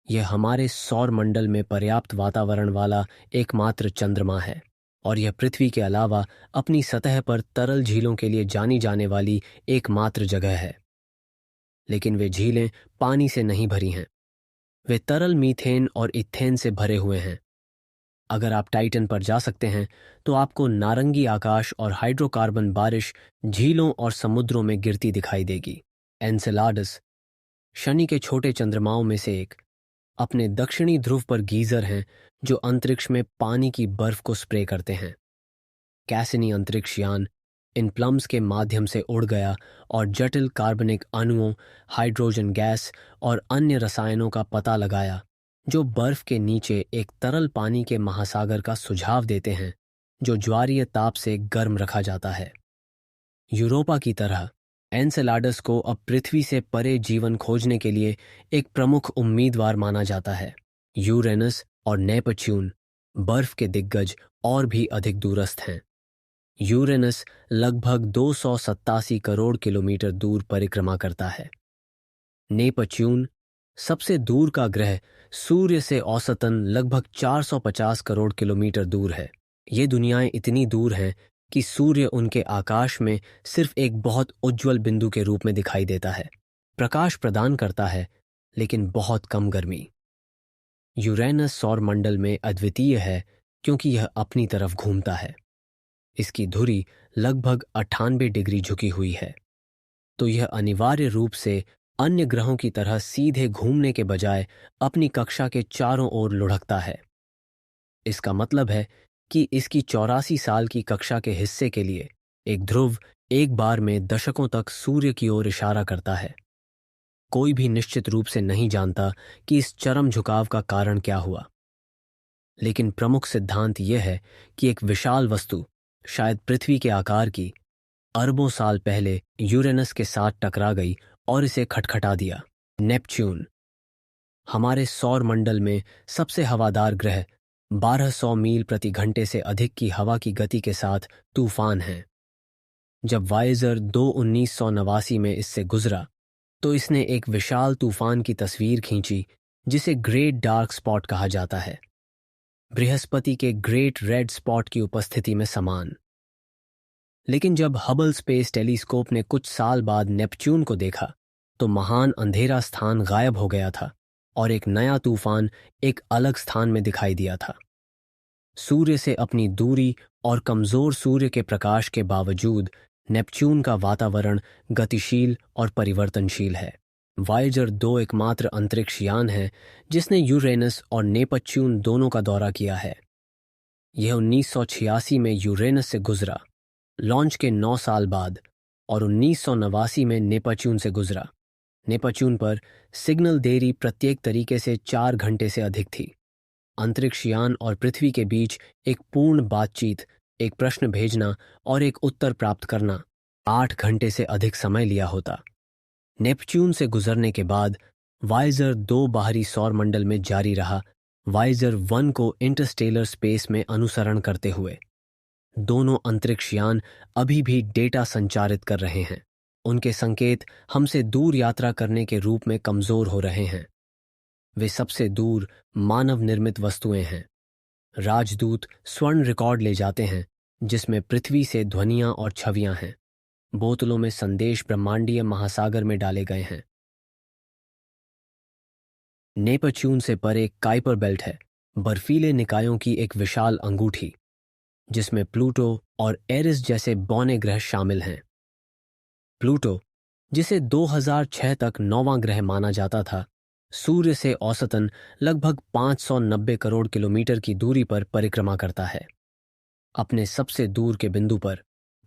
यह हमारे सौर मंडल में पर्याप्त वातावरण वाला एकमात्र चंद्रमा है और यह पृथ्वी के अलावा अपनी सतह पर तरल झीलों के लिए जानी जाने वाली एकमात्र जगह है। लेकिन वे झीलें पानी से नहीं भरी हैं, वे तरल मीथेन और इथेन से भरे हुए हैं। अगर आप टाइटन पर जा सकते हैं तो आपको नारंगी आकाश और हाइड्रोकार्बन बारिश झीलों और समुद्रों में गिरती दिखाई देगी। एनसेलाडस शनि के छोटे चंद्रमाओं में से एक, अपने दक्षिणी ध्रुव पर गीजर हैं जो अंतरिक्ष में पानी की बर्फ को स्प्रे करते हैं। कैसिनी अंतरिक्ष यान इन प्लम्स के माध्यम से उड़ गया और जटिल कार्बनिक अणुओं, हाइड्रोजन गैस और अन्य रसायनों का पता लगाया जो बर्फ के नीचे एक तरल पानी के महासागर का सुझाव देते हैं जो ज्वारीय ताप से गर्म रखा जाता है। यूरोपा की तरह एनसेलाडस को अब पृथ्वी से परे जीवन खोजने के लिए एक प्रमुख उम्मीदवार माना जाता है। यूरेनस और नेपच्यून बर्फ के दिग्गज और भी अधिक दूरस्थ हैं। यूरेनस लगभग 287 करोड़ किलोमीटर दूर परिक्रमा करता है। नेपच्यून सबसे दूर का ग्रह सूर्य से औसतन लगभग 450 करोड़ किलोमीटर दूर है। ये दुनियाएं इतनी दूर हैं कि सूर्य उनके आकाश में सिर्फ एक बहुत उज्ज्वल बिंदु के रूप में दिखाई देता है। प्रकाश प्रदान करता है लेकिन बहुत कम गर्मी। यूरेनस सौर मंडल में अद्वितीय है क्योंकि यह अपनी तरफ घूमता है। इसकी धुरी लगभग 98 डिग्री झुकी हुई है, तो यह अनिवार्य रूप से अन्य ग्रहों की तरह सीधे घूमने के बजाय अपनी कक्षा के चारों ओर लुढ़कता है। इसका मतलब है कि इसकी 84 साल की कक्षा के हिस्से के लिए एक ध्रुव एक बार में दशकों तक सूर्य की ओर इशारा करता है। कोई भी निश्चित रूप से नहीं जानता कि इस चरम झुकाव का कारण क्या हुआ, लेकिन प्रमुख सिद्धांत यह है कि एक विशाल वस्तु, शायद पृथ्वी के आकार की, अरबों साल पहले यूरेनस के साथ टकरा गई और इसे खटखटा दिया। नेपच्यून हमारे सौर मंडल में सबसे हवादार ग्रह 1200 मील प्रति घंटे से अधिक की हवा की गति के साथ तूफान है। जब वायेजर 2 1989 में इससे गुजरा तो इसने एक विशाल तूफान की तस्वीर खींची जिसे ग्रेट डार्क स्पॉट कहा जाता है, बृहस्पति के ग्रेट रेड स्पॉट की उपस्थिति में समान। लेकिन जब हबल स्पेस टेलीस्कोप ने कुछ साल बाद नेपच्यून को देखा तो महान अंधेरा स्थान गायब हो गया था और एक नया तूफान एक अलग स्थान में दिखाई दिया था। सूर्य से अपनी दूरी और कमजोर सूर्य के प्रकाश के बावजूद नेपच्यून का वातावरण गतिशील और परिवर्तनशील है। वायेजर 2 एकमात्र अंतरिक्ष यान है जिसने यूरेनस और नेपच्यून दोनों का दौरा किया है। यह 1986 में यूरेनस से गुजरा, लॉन्च के 9 साल बाद, और 1989 में नेपच्यून से गुजरा। नेपच्यून पर सिग्नल देरी प्रत्येक तरीके से 4 घंटे से अधिक थी। अंतरिक्ष यान और पृथ्वी के बीच एक पूर्ण बातचीत, एक प्रश्न भेजना और एक उत्तर प्राप्त करना 8 घंटे से अधिक समय लिया होता। नेपच्यून से गुजरने के बाद वायेजर 2 बाहरी सौर मंडल में जारी रहा, वायेजर 1 को इंटरस्टेलर स्पेस में अनुसरण करते हुए। दोनों अंतरिक्ष यान अभी भी डेटा संचारित कर रहे हैं। उनके संकेत हमसे दूर यात्रा करने के रूप में कमजोर हो रहे हैं। वे सबसे दूर मानव निर्मित वस्तुएं हैं। राजदूत स्वर्ण रिकॉर्ड ले जाते हैं जिसमें पृथ्वी से ध्वनियां और छवियां हैं। बोतलों में संदेश ब्रह्मांडीय महासागर में डाले गए हैं। नेपच्यून से परे काइपर बेल्ट है, बर्फीले निकायों की एक विशाल अंगूठी जिसमें प्लूटो और एरिस जैसे बौने ग्रह शामिल हैं। प्लूटो, जिसे 2006 तक 9वां ग्रह माना जाता था, सूर्य से औसतन लगभग 590 करोड़ किलोमीटर की दूरी पर परिक्रमा करता है। अपने सबसे दूर के बिंदु पर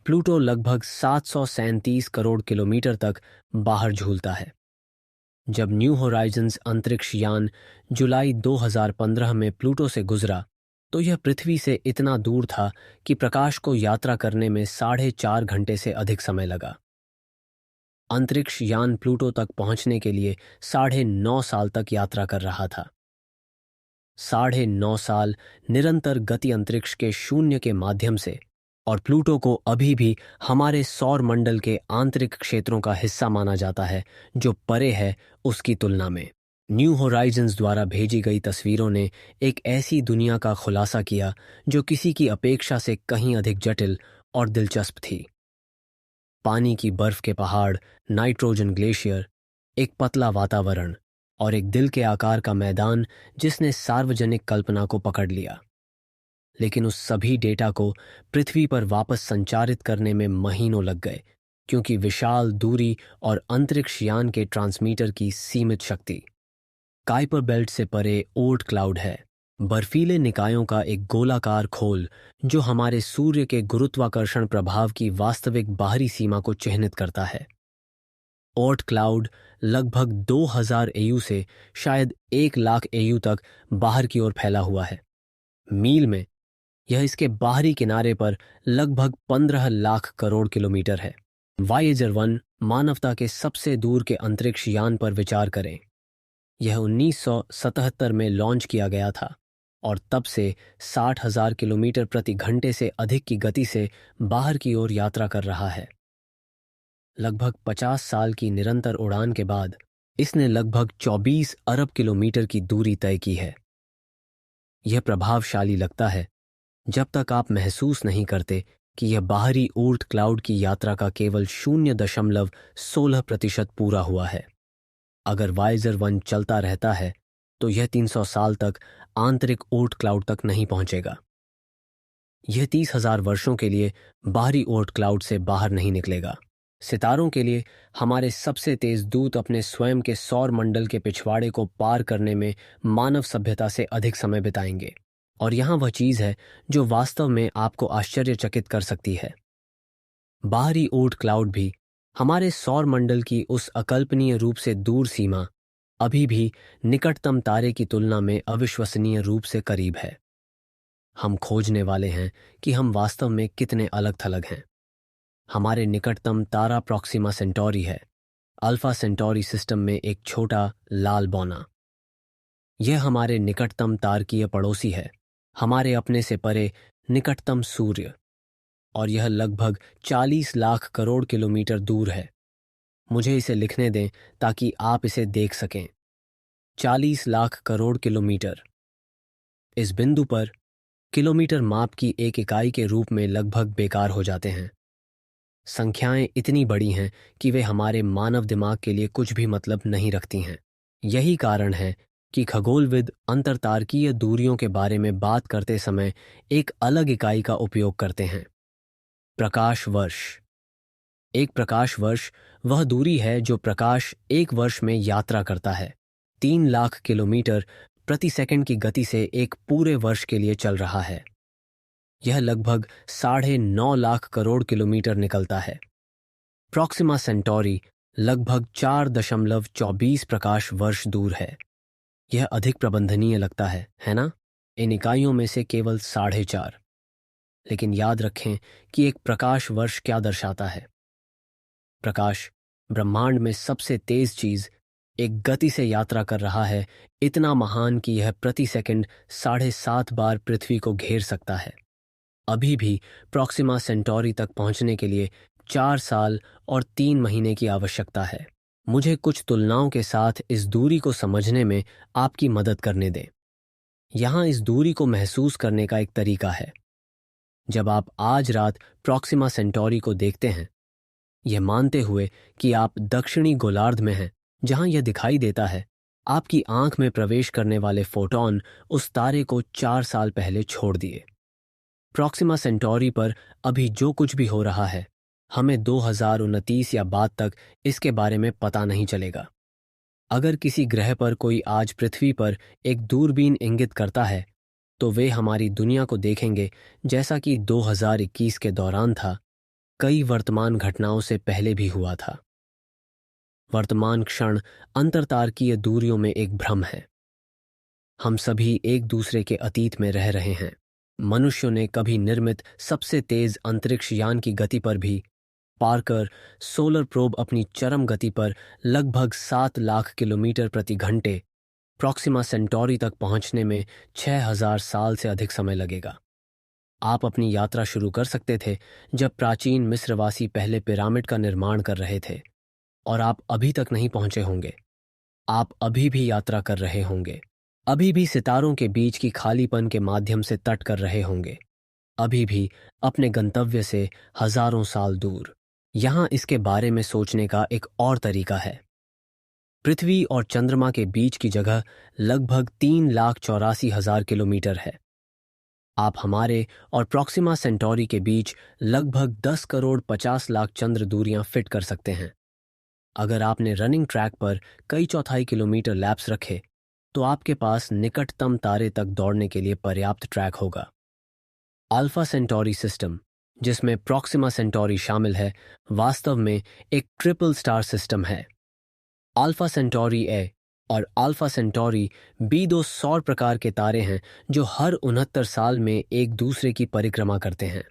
प्लूटो लगभग 737 करोड़ किलोमीटर तक बाहर झूलता है। जब न्यू होराइजन्स अंतरिक्ष यान जुलाई 2015 में प्लूटो से गुजरा तो यह पृथ्वी से इतना दूर था कि प्रकाश को यात्रा करने में 4.5 घंटे से अधिक समय लगा। अंतरिक्ष यान प्लूटो तक पहुंचने के लिए 9.5 साल तक यात्रा कर रहा था। 9.5 साल निरंतर गति अंतरिक्ष के शून्य के माध्यम से, और प्लूटो को अभी भी हमारे सौर मंडल के आंतरिक क्षेत्रों का हिस्सा माना जाता है जो परे है उसकी तुलना में। न्यू होराइजन्स द्वारा भेजी गई तस्वीरों ने एक ऐसी दुनिया का खुलासा किया जो किसी की अपेक्षा से कहीं अधिक जटिल और दिलचस्प थी। पानी की बर्फ के पहाड़, नाइट्रोजन ग्लेशियर, एक पतला वातावरण और एक दिल के आकार का मैदान जिसने सार्वजनिक कल्पना को पकड़ लिया। लेकिन उस सभी डेटा को पृथ्वी पर वापस संचारित करने में महीनों लग गए क्योंकि विशाल दूरी और अंतरिक्ष यान के ट्रांसमीटर की सीमित शक्ति। काइपर बेल्ट से परे ओर्ट क्लाउड है, बर्फीले निकायों का एक गोलाकार खोल जो हमारे सूर्य के गुरुत्वाकर्षण प्रभाव की वास्तविक बाहरी सीमा को चिह्नित करता है। ओर्ट क्लाउड लगभग 2000 एयू से शायद 1 लाख एयू तक बाहर की ओर फैला हुआ है। मील में यह इसके बाहरी किनारे पर लगभग 15 लाख करोड़ किलोमीटर है। वायेजर 1 मानवता के सबसे दूर के अंतरिक्ष यान पर विचार करें। यह 1977 में लॉन्च किया गया था और तब से 60,000 किलोमीटर प्रति घंटे से अधिक की गति से बाहर की ओर यात्रा कर रहा है। लगभग 50 साल की निरंतर उड़ान के बाद इसने लगभग 24 अरब किलोमीटर की दूरी तय की है। यह प्रभावशाली लगता है जब तक आप महसूस नहीं करते कि यह बाहरी ओर्ट क्लाउड की यात्रा का केवल 0.16% पूरा हुआ है। अगर वायेजर 1 चलता रहता है तो यह 300 साल तक आंतरिक ओर्ट क्लाउड तक नहीं पहुंचेगा। यह 30,000 वर्षों के लिए बाहरी ओर्ट क्लाउड से बाहर नहीं निकलेगा। सितारों के लिए हमारे सबसे तेज दूत अपने स्वयं के सौर मंडल के पिछवाड़े को पार करने में मानव सभ्यता से अधिक समय बिताएंगे। और यहाँ वह चीज है जो वास्तव में आपको आश्चर्यचकित कर सकती है। बाहरी ओर्ट क्लाउड भी हमारे सौर मंडल की उस अकल्पनीय रूप से दूर सीमा अभी भी निकटतम तारे की तुलना में अविश्वसनीय रूप से करीब है। हम खोजने वाले हैं कि हम वास्तव में कितने अलग थलग हैं। हमारे निकटतम तारा प्रॉक्सिमा सेंटोरी है, अल्फा सेंटोरी सिस्टम में एक छोटा लाल बौना। यह हमारे निकटतम तारकीय पड़ोसी है, हमारे अपने से परे निकटतम सूर्य, और यह लगभग 40 लाख करोड़ किलोमीटर दूर है। मुझे इसे लिखने दें ताकि आप इसे देख सकें। 40 लाख करोड़ किलोमीटर। इस बिंदु पर किलोमीटर माप की एक इकाई के रूप में लगभग बेकार हो जाते हैं। संख्याएं इतनी बड़ी हैं कि वे हमारे मानव दिमाग के लिए कुछ भी मतलब नहीं रखती हैं। यही कारण है कि खगोलविद अंतरतारकीय दूरियों के बारे में बात करते समय एक अलग इकाई का उपयोग करते हैं, प्रकाश वर्ष। एक प्रकाश वर्ष वह दूरी है जो प्रकाश एक वर्ष में यात्रा करता है। 3 लाख किलोमीटर प्रति सेकंड की गति से एक पूरे वर्ष के लिए चल रहा है। यह लगभग 9.5 लाख करोड़ किलोमीटर निकलता है। प्रॉक्सिमा सेंटोरी लगभग 4.24 प्रकाश वर्ष दूर है। यह अधिक प्रबंधनीय लगता है ना? इन इकाइयों में से केवल 4.5। लेकिन याद रखें कि एक प्रकाश वर्ष क्या दर्शाता है। प्रकाश, ब्रह्मांड में सबसे तेज चीज, एक गति से यात्रा कर रहा है, इतना महान कि यह प्रति सेकंड 7.5 बार पृथ्वी को घेर सकता है। अभी भी प्रॉक्सिमा सेंटोरी तक पहुंचने के लिए 4 साल और 3 महीने की आवश्यकता है। मुझे कुछ तुलनाओं के साथ इस दूरी को समझने में आपकी मदद करने दें। यहां इस दूरी को महसूस करने का एक तरीका है। जब आप आज रात प्रॉक्सिमा सेंटोरी को देखते हैं, यह मानते हुए कि आप दक्षिणी गोलार्ध में हैं, जहां यह दिखाई देता है, आपकी आंख में प्रवेश करने वाले फोटॉन उस तारे को 4 साल पहले छोड़ दिए। प्रॉक्सिमा सेंटोरी पर अभी जो कुछ भी हो रहा है, हमें 2029 या बाद तक इसके बारे में पता नहीं चलेगा। अगर किसी ग्रह पर कोई आज पृथ्वी पर एक दूरबीन इंगित करता है, तो वे हमारी दुनिया को देखेंगे जैसा कि 2021 के दौरान था, कई वर्तमान घटनाओं से पहले भी हुआ था। वर्तमान क्षण अंतरतारकीय दूरियों में एक भ्रम है। हम सभी एक दूसरे के अतीत में रह रहे हैं। मनुष्यों ने कभी निर्मित सबसे तेज अंतरिक्ष यान की गति पर भी, पार्कर सोलर प्रोब अपनी चरम गति पर लगभग 7 लाख किलोमीटर प्रति घंटे, प्रॉक्सिमा सेंटोरी तक पहुंचने में 6000 साल से अधिक समय लगेगा। आप अपनी यात्रा शुरू कर सकते थे जब प्राचीन मिस्रवासी पहले पिरामिड का निर्माण कर रहे थे, और आप अभी तक नहीं पहुंचे होंगे। आप अभी भी यात्रा कर रहे होंगे, अभी भी सितारों के बीच की खालीपन के माध्यम से तट कर रहे होंगे, अभी भी अपने गंतव्य से हजारों साल दूर। यहां इसके बारे में सोचने का एक और तरीका है। पृथ्वी और चंद्रमा के बीच की जगह लगभग 3,84,000 किलोमीटर है। आप हमारे और प्रॉक्सिमा सेंटोरी के बीच लगभग 10 करोड़ 50 लाख चंद्र दूरियां फिट कर सकते हैं। अगर आपने रनिंग ट्रैक पर कई चौथाई किलोमीटर लैप्स रखे, तो आपके पास निकटतम तारे तक दौड़ने के लिए पर्याप्त ट्रैक होगा। अल्फा सेंटोरी सिस्टम, जिसमें प्रॉक्सिमा सेंटोरी शामिल है, वास्तव में एक ट्रिपल स्टार सिस्टम है। अल्फा सेंटोरी ए और अल्फा सेंटोरी बी 2 सौर प्रकार के तारे हैं जो हर 69 साल में एक दूसरे की परिक्रमा करते हैं।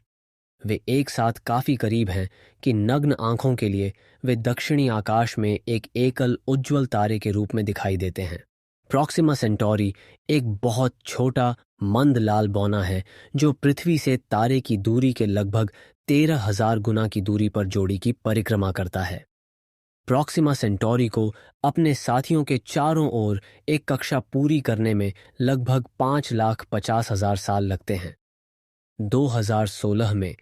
वे एक साथ काफी करीब हैं कि नग्न आंखों के लिए वे दक्षिणी आकाश में एक एकल उज्ज्वल तारे के रूप में दिखाई देते हैं। प्रॉक्सिमा सेंटोरी एक बहुत छोटा मंद लाल बौना है जो पृथ्वी से तारे की दूरी के लगभग 13,000 गुना की दूरी पर जोड़ी की परिक्रमा करता है। प्रॉक्सिमा सेंटोरी को अपने साथियों के चारों ओर एक कक्षा पूरी करने में लगभग 5,50,000 साल लगते हैं। 2016 में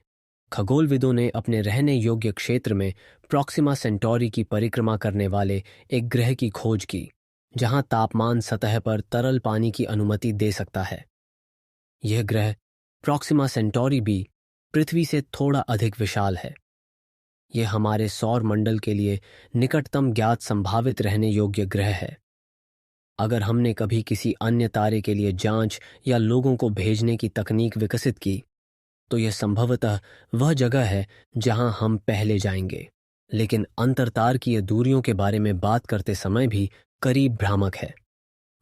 खगोलविदों ने अपने रहने योग्य क्षेत्र में प्रॉक्सिमा सेंटोरी की परिक्रमा करने वाले एक ग्रह की खोज की, जहां तापमान सतह पर तरल पानी की अनुमति दे सकता है। यह ग्रह प्रॉक्सिमा सेंटोरी भी पृथ्वी से थोड़ा अधिक विशाल है। यह हमारे सौर मंडल के लिए निकटतम ज्ञात संभावित रहने योग्य ग्रह है। अगर हमने कभी किसी अन्य तारे के लिए जांच या लोगों को भेजने की तकनीक विकसित की, तो यह संभवतः वह जगह है जहां हम पहले जाएंगे। लेकिन अंतरतारकीय दूरियों के बारे में बात करते समय भी करीब भ्रामक है।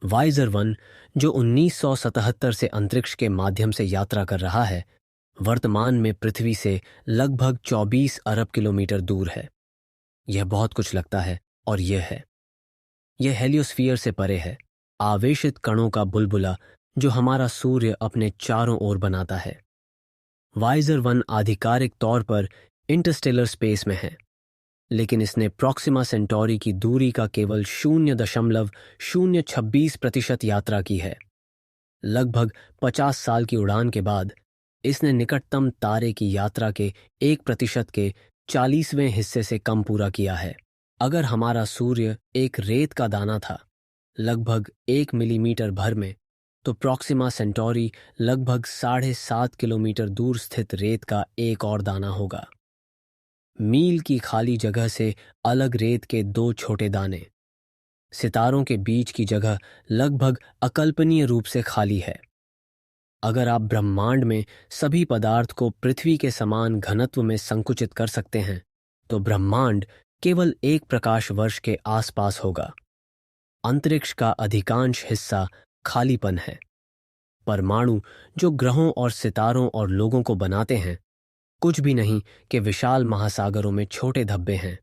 वाइजर 1, जो 1977 से अंतरिक्ष के माध्यम से यात्रा कर रहा है, वर्तमान में पृथ्वी से लगभग 24 अरब किलोमीटर दूर है। यह बहुत कुछ लगता है और यह है। यह हेलियोस्फीयर से परे है, आवेशित कणों का बुलबुला जो हमारा सूर्य अपने चारों ओर बनाता है। वाइजर 1 आधिकारिक तौर पर इंटरस्टेलर स्पेस में है, लेकिन इसने प्रॉक्सिमा सेंटोरी की दूरी का केवल 0.026% यात्रा की है। लगभग 50 साल की उड़ान के बाद इसने निकटतम तारे की यात्रा के 1% के 40वें हिस्से से कम पूरा किया है। अगर हमारा सूर्य एक रेत का दाना था, लगभग 1 मिलीमीटर भर में, तो प्रॉक्सिमा सेंटोरी लगभग 7.5 किलोमीटर दूर स्थित रेत का एक और दाना होगा। मील की खाली जगह से अलग रेत के 2 छोटे दाने। सितारों के बीच की जगह लगभग अकल्पनीय रूप से खाली है। अगर आप ब्रह्मांड में सभी पदार्थ को पृथ्वी के समान घनत्व में संकुचित कर सकते हैं, तो ब्रह्मांड केवल 1 प्रकाश वर्ष के आसपास होगा। अंतरिक्ष का अधिकांश हिस्सा खालीपन है। परमाणु जो ग्रहों और सितारों और लोगों को बनाते हैं, कुछ भी नहीं कि विशाल महासागरों में छोटे धब्बे हैं।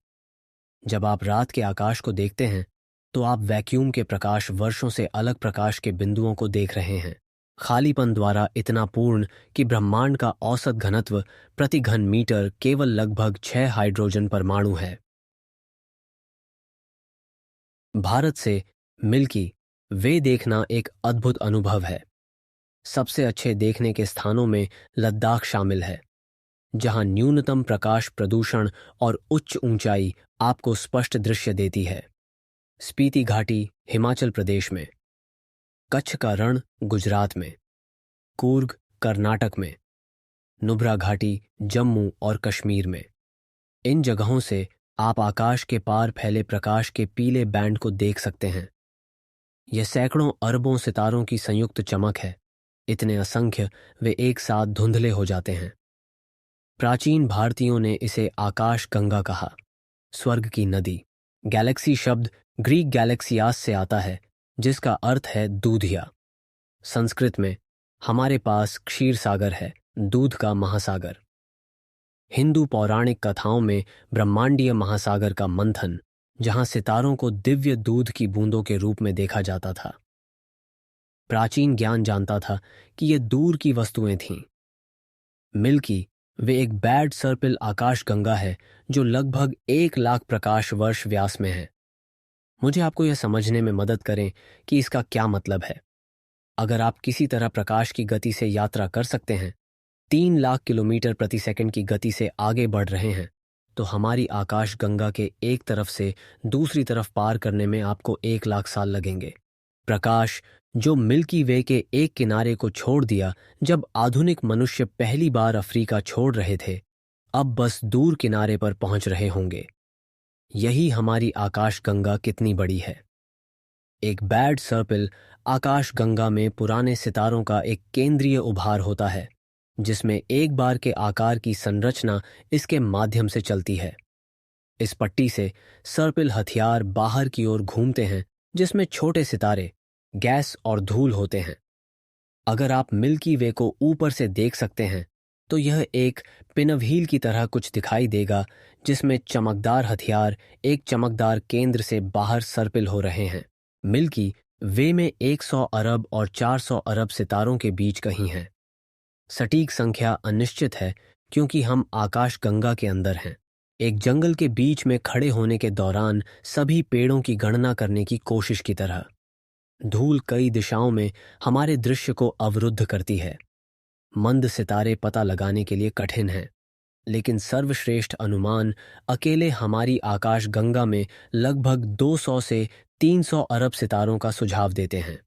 जब आप रात के आकाश को देखते हैं, तो आप वैक्यूम के प्रकाश वर्षों से अलग प्रकाश के बिंदुओं को देख रहे हैं, खालीपन द्वारा इतना पूर्ण कि ब्रह्मांड का औसत घनत्व प्रति घन मीटर केवल लगभग 6 हाइड्रोजन परमाणु है। भारत से मिल्की वे देखना एक अद्भुत अनुभव है। सबसे अच्छे देखने के स्थानों में लद्दाख शामिल है, जहां न्यूनतम प्रकाश प्रदूषण और उच्च ऊंचाई आपको स्पष्ट दृश्य देती है। स्पीति घाटी हिमाचल प्रदेश में, कच्छ का रण गुजरात में, कूर्ग कर्नाटक में, नुब्रा घाटी जम्मू और कश्मीर में। इन जगहों से आप आकाश के पार फैले प्रकाश के पीले बैंड को देख सकते हैं। यह सैकड़ों अरबों सितारों की संयुक्त चमक है, इतने असंख्य वे एक साथ धुंधले हो जाते हैं। प्राचीन भारतीयों ने इसे आकाश गंगा कहा, स्वर्ग की नदी। गैलेक्सी शब्द ग्रीक गैलेक्सियास से आता है, जिसका अर्थ है दूधिया। संस्कृत में हमारे पास क्षीर सागर है, दूध का महासागर। हिंदू पौराणिक कथाओं में ब्रह्मांडीय महासागर का मंथन, जहां सितारों को दिव्य दूध की बूंदों के रूप में देखा जाता था। प्राचीन ज्ञान जानता था कि ये दूर की वस्तुएं थीं। मिल्की वे एक बैड सर्पिल आकाश गंगा है जो लगभग 1 लाख प्रकाश वर्ष व्यास में है। मुझे आपको यह समझने में मदद करें कि इसका क्या मतलब है। अगर आप किसी तरह प्रकाश की गति से यात्रा कर सकते हैं, 3 लाख किलोमीटर प्रति सेकंड की गति से आगे बढ़ रहे हैं, तो हमारी आकाश गंगा के एक तरफ से दूसरी तरफ पार करने में आपको 1 लाख साल लगेंगे। प्रकाश जो मिल्की वे के एक किनारे को छोड़ दिया जब आधुनिक मनुष्य पहली बार अफ्रीका छोड़ रहे थे, अब बस दूर किनारे पर पहुंच रहे होंगे। यही हमारी आकाश गंगा कितनी बड़ी है। एक बैड सर्पिल आकाश गंगा में पुराने सितारों का एक केंद्रीय उभार होता है, जिसमें एक बार के आकार की संरचना इसके माध्यम से चलती है। इस पट्टी से सर्पिल हथियार बाहर की ओर घूमते हैं, जिसमें छोटे सितारे, गैस और धूल होते हैं। अगर आप मिल्की वे को ऊपर से देख सकते हैं, तो यह एक पिनव्हील की तरह कुछ दिखाई देगा, जिसमें चमकदार हथियार एक चमकदार केंद्र से बाहर सर्पिल हो रहे हैं। मिल्की वे में 100 अरब और 400 अरब सितारों के बीच कहीं हैं। सटीक संख्या अनिश्चित है क्योंकि हम आकाश गंगा के अंदर हैं, एक जंगल के बीच में खड़े होने के दौरान सभी पेड़ों की गणना करने की कोशिश की तरह। धूल कई दिशाओं में हमारे दृश्य को अवरुद्ध करती है। मंद सितारे पता लगाने के लिए कठिन हैं, लेकिन सर्वश्रेष्ठ अनुमान अकेले हमारी आकाश गंगा में लगभग 200 से 300 अरब सितारों का सुझाव देते हैं।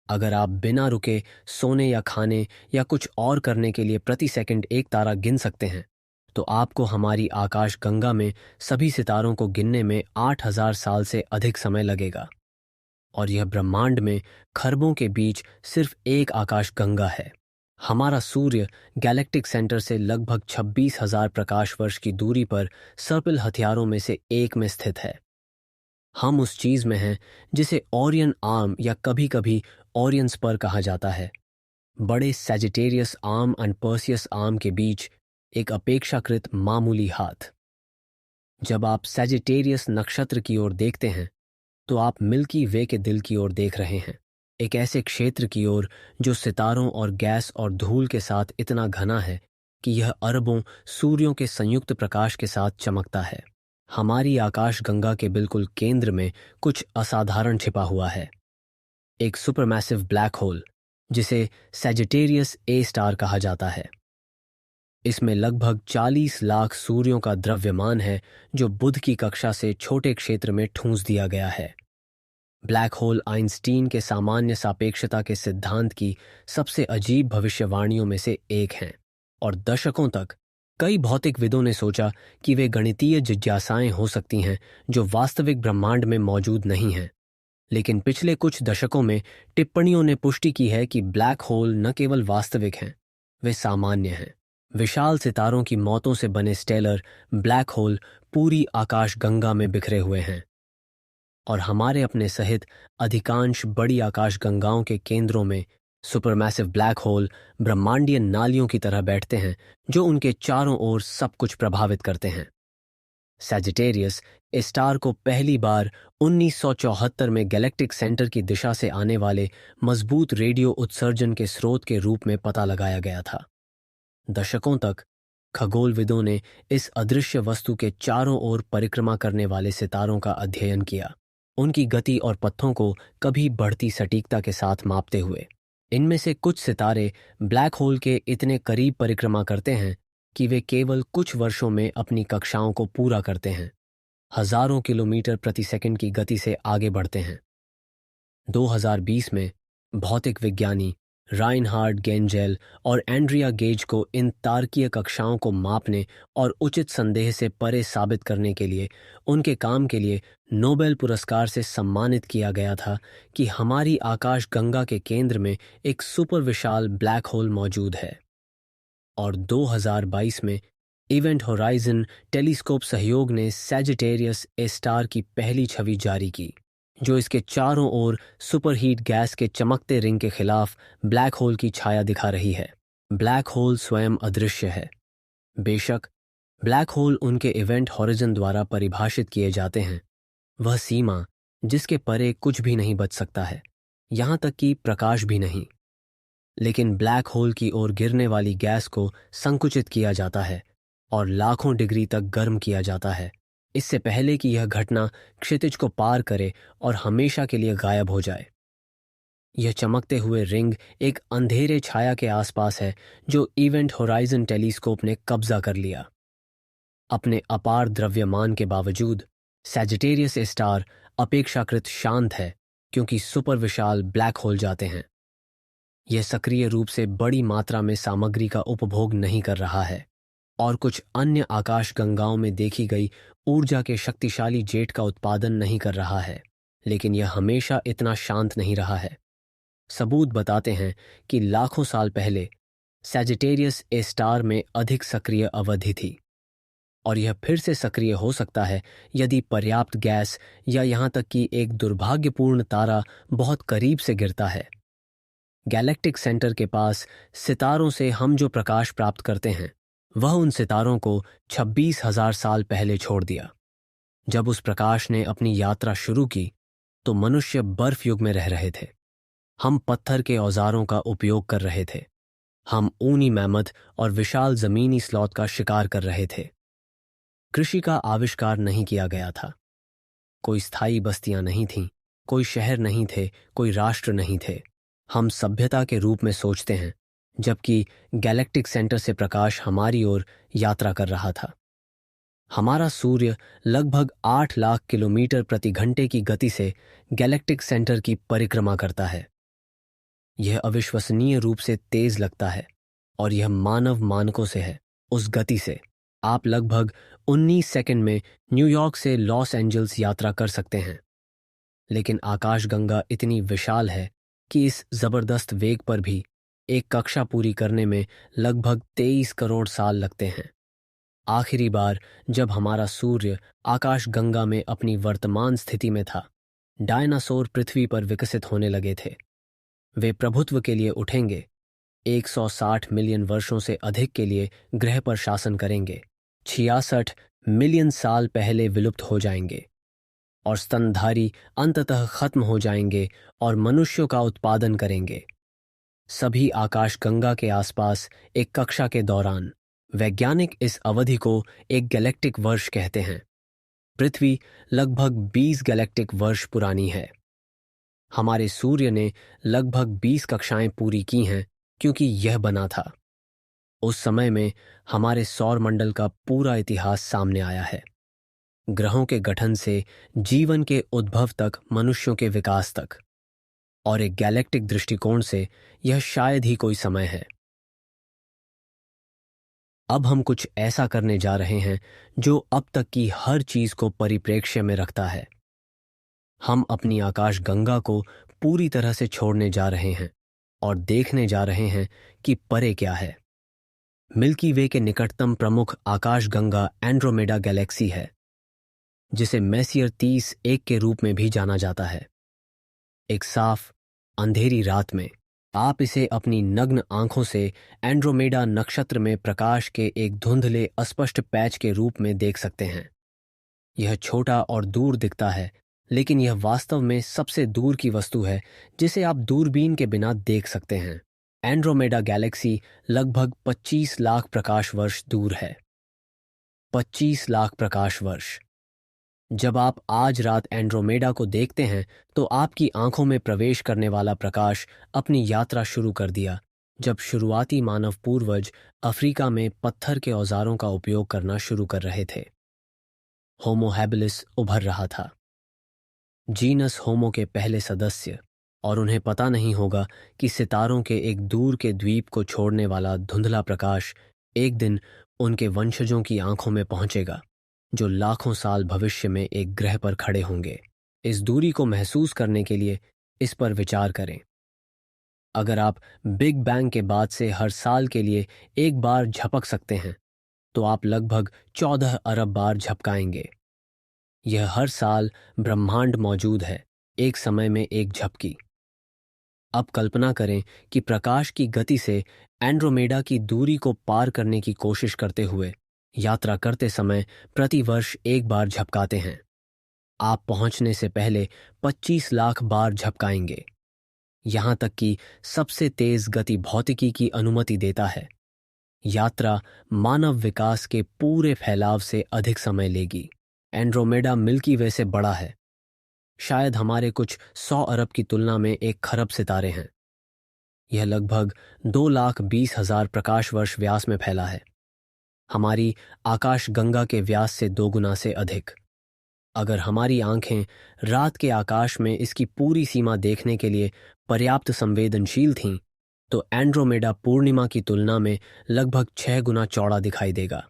अगर आप बिना रुके सोने या खाने या कुछ और करने के लिए प्रति सेकंड एक तारा गिन सकते हैं, तो आपको हमारी आकाश गंगा में सभी सितारों को गिनने में 8000 साल से अधिक समय लगेगा। और यह ब्रह्मांड में खरबों के बीच सिर्फ एक आकाश गंगा है। हमारा सूर्य गैलेक्टिक सेंटर से लगभग 26,000 प्रकाश वर्ष की दूरी पर सर्पिल हथियारों में से एक में स्थित है। हम उस चीज में हैं जिसे ओरियन आर्म या कभी कभी ओरियन स्पर कहा जाता है। बड़े Sagittarius arm and Perseus arm के बीच एक अपेक्षाकृत मामूली हाथ। जब आप सैजिटेरियस नक्षत्र की ओर देखते हैं तो आप मिल्की वे के दिल की ओर देख रहे हैं, एक ऐसे क्षेत्र की ओर जो सितारों और गैस और धूल के साथ इतना घना है कि यह अरबों सूर्यों के संयुक्त प्रकाश के साथ चमकता है। हमारी आकाशगंगा के बिल्कुल केंद्र में कुछ असाधारण छिपा हुआ है, एक सुपरमैसिव ब्लैक होल जिसे सैजिटेरियस ए स्टार कहा जाता है। इसमें लगभग 40 लाख सूर्यों का द्रव्यमान है जो बुध की कक्षा से छोटे क्षेत्र में ठूंस दिया गया है। ब्लैक होल आइंस्टीन के सामान्य सापेक्षता के सिद्धांत की सबसे अजीब भविष्यवाणियों में से एक हैं, और दशकों तक कई भौतिकविदों ने सोचा कि वे गणितीय जिज्ञासाएं हो सकती हैं जो वास्तविक ब्रह्मांड में मौजूद नहीं हैं। लेकिन पिछले कुछ दशकों में टिप्पणियों ने पुष्टि की है कि ब्लैक होल न केवल वास्तविक हैं, वे सामान्य हैं। विशाल सितारों की मौतों से बने स्टेलर ब्लैक होल पूरी आकाशगंगा में बिखरे हुए हैं, और हमारे अपने सहित अधिकांश बड़ी आकाशगंगाओं के केंद्रों में सुपरमैसिव ब्लैक होल ब्रह्मांडीय नालियों की तरह बैठते हैं जो उनके चारों ओर सब कुछ प्रभावित करते हैं। सैजिटेरियस इस स्टार को पहली बार 1974 में गैलेक्टिक सेंटर की दिशा से आने वाले मजबूत रेडियो उत्सर्जन के स्रोत के रूप में पता लगाया गया था। दशकों तक खगोलविदों ने इस अदृश्य वस्तु के चारों ओर परिक्रमा करने वाले सितारों का अध्ययन किया, उनकी गति और पथों को कभी बढ़ती सटीकता के साथ मापते हुए। इनमें से कुछ सितारे ब्लैक होल के इतने करीब परिक्रमा करते हैं कि वे केवल कुछ वर्षों में अपनी कक्षाओं को पूरा करते हैं, हजारों किलोमीटर प्रति सेकंड की गति से आगे बढ़ते हैं। 2020 में भौतिक विज्ञानी राइनहार्ड गेंजेल और एंड्रिया गेज को इन तारकीय कक्षाओं को मापने और उचित संदेह से परे साबित करने के लिए उनके काम के लिए नोबेल पुरस्कार से सम्मानित किया गया था कि हमारी आकाशगंगा के केंद्र में एक सुपर विशाल ब्लैक होल मौजूद है। और 2022 में इवेंट होराइजन टेलीस्कोप सहयोग ने सैजिटेरियस ए स्टार की पहली छवि जारी की, जो इसके चारों ओर सुपरहीट गैस के चमकते रिंग के खिलाफ ब्लैक होल की छाया दिखा रही है। ब्लैक होल स्वयं अदृश्य है। बेशक ब्लैक होल उनके इवेंट होराइजन द्वारा परिभाषित किए जाते हैं, वह सीमा जिसके परे कुछ भी नहीं बच सकता है, यहाँ तक कि प्रकाश भी नहीं। लेकिन ब्लैक होल की ओर गिरने वाली गैस को संकुचित किया जाता है और लाखों डिग्री तक गर्म किया जाता है, इससे पहले कि यह घटना क्षितिज को पार करे और हमेशा के लिए गायब हो जाए। यह चमकते हुए रिंग एक अंधेरे छाया के आसपास है जो इवेंट होराइजन टेलीस्कोप ने कब्जा कर लिया। अपने अपार द्रव्यमान के बावजूद सैजिटेरियस ए स्टार अपेक्षाकृत शांत है, क्योंकि सुपर विशाल ब्लैक होल जाते हैं। यह सक्रिय रूप से बड़ी मात्रा में सामग्री का उपभोग नहीं कर रहा है और कुछ अन्य आकाशगंगाओं में देखी गई ऊर्जा के शक्तिशाली जेट का उत्पादन नहीं कर रहा है, लेकिन यह हमेशा इतना शांत नहीं रहा है। सबूत बताते हैं कि लाखों साल पहले सैजिटेरियस ए स्टार में अधिक सक्रिय अवधि थी, और यह फिर से सक्रिय हो सकता है यदि पर्याप्त गैस या यहाँ तक कि एक दुर्भाग्यपूर्ण तारा बहुत करीब से गिरता है। गैलेक्टिक सेंटर के पास सितारों से हम जो प्रकाश प्राप्त करते हैं वह उन सितारों को 26,000 साल पहले छोड़ दिया। जब उस प्रकाश ने अपनी यात्रा शुरू की तो मनुष्य बर्फ युग में रह रहे थे। हम पत्थर के औजारों का उपयोग कर रहे थे। हम ऊनी मैमथ और विशाल जमीनी स्लॉथ का शिकार कर रहे थे। कृषि का आविष्कार नहीं किया गया था। कोई स्थायी बस्तियां नहीं थीं, कोई शहर नहीं थे, कोई राष्ट्र नहीं थे। हम सभ्यता के रूप में सोचते हैं, जबकि गैलेक्टिक सेंटर से प्रकाश हमारी ओर यात्रा कर रहा था। हमारा सूर्य लगभग 8 लाख किलोमीटर प्रति घंटे की गति से गैलेक्टिक सेंटर की परिक्रमा करता है। यह अविश्वसनीय रूप से तेज लगता है, और यह मानव मानकों से है। उस गति से आप लगभग 19 सेकंड में न्यूयॉर्क से लॉस एंजल्स यात्रा कर सकते हैं। लेकिन आकाशगंगा इतनी विशाल है कि इस जबरदस्त वेग पर भी एक कक्षा पूरी करने में लगभग 23 करोड़ साल लगते हैं। आखिरी बार जब हमारा सूर्य आकाशगंगा में अपनी वर्तमान स्थिति में था, डायनासोर पृथ्वी पर विकसित होने लगे थे। वे प्रभुत्व के लिए उठेंगे, 160 मिलियन वर्षों से अधिक के लिए ग्रह पर शासन करेंगे, 66 मिलियन साल पहले विलुप्त हो जाएंगे और स्तनधारी अंततः खत्म हो जाएंगे और मनुष्यों का उत्पादन करेंगे। सभी आकाशगंगा के आसपास एक कक्षा के दौरान वैज्ञानिक इस अवधि को एक गैलेक्टिक वर्ष कहते हैं। पृथ्वी लगभग 20 गैलेक्टिक वर्ष पुरानी है। हमारे सूर्य ने लगभग 20 कक्षाएं पूरी की हैं क्योंकि यह बना था। उस समय में हमारे सौर मंडल का पूरा इतिहास सामने आया है, ग्रहों के गठन से जीवन के उद्भव तक, मनुष्यों के विकास तक, और एक गैलेक्टिक दृष्टिकोण से यह शायद ही कोई समय है। अब हम कुछ ऐसा करने जा रहे हैं जो अब तक की हर चीज को परिप्रेक्ष्य में रखता है। हम अपनी आकाशगंगा को पूरी तरह से छोड़ने जा रहे हैं और देखने जा रहे हैं कि परे क्या है। मिल्की वे के निकटतम प्रमुख आकाशगंगा एंड्रोमेडा गैलेक्सी है, जिसे मैसियर 30 के रूप में भी जाना जाता है। एक साफ अंधेरी रात में आप इसे अपनी नग्न आंखों से एंड्रोमेडा नक्षत्र में प्रकाश के एक धुंधले अस्पष्ट पैच के रूप में देख सकते हैं। यह छोटा और दूर दिखता है, लेकिन यह वास्तव में सबसे दूर की वस्तु है जिसे आप दूरबीन के बिना देख सकते हैं। एंड्रोमेडा गैलेक्सी लगभग 25 लाख प्रकाश वर्ष दूर है। 25 लाख प्रकाश वर्ष। जब आप आज रात एंड्रोमेडा को देखते हैं तो आपकी आंखों में प्रवेश करने वाला प्रकाश अपनी यात्रा शुरू कर दिया जब शुरुआती मानव पूर्वज अफ्रीका में पत्थर के औजारों का उपयोग करना शुरू कर रहे थे। होमो हैबिलिस उभर रहा था, जीनस होमो के पहले सदस्य, और उन्हें पता नहीं होगा कि सितारों के एक दूर के द्वीप को छोड़ने वाला धुंधला प्रकाश एक दिन उनके वंशजों की आंखों में पहुंचेगा, जो लाखों साल भविष्य में एक ग्रह पर खड़े होंगे। इस दूरी को महसूस करने के लिए इस पर विचार करें। अगर आप बिग बैंग के बाद से हर साल के लिए एक बार झपक सकते हैं तो आप लगभग 14 अरब बार झपकाएंगे। यह हर साल ब्रह्मांड मौजूद है, एक समय में एक झपकी। अब कल्पना करें कि प्रकाश की गति से एंड्रोमेडा की दूरी को पार करने की कोशिश करते हुए यात्रा करते समय प्रतिवर्ष एक बार झपकाते हैं। आप पहुंचने से पहले 25 लाख बार झपकाएंगे, यहां तक कि सबसे तेज गति भौतिकी की अनुमति देता है। यात्रा मानव विकास के पूरे फैलाव से अधिक समय लेगी। एंड्रोमेडा मिल्की वे से बड़ा है, शायद हमारे कुछ 100 अरब की तुलना में 1 खरब सितारे हैं। यह लगभग 2,20,000 प्रकाश वर्ष व्यास में फैला है, हमारी आकाशगंगा के व्यास से 2 गुना से अधिक। अगर हमारी आंखें रात के आकाश में इसकी पूरी सीमा देखने के लिए पर्याप्त संवेदनशील थीं, तो एंड्रोमेडा पूर्णिमा की तुलना में लगभग 6 गुना चौड़ा दिखाई देगा।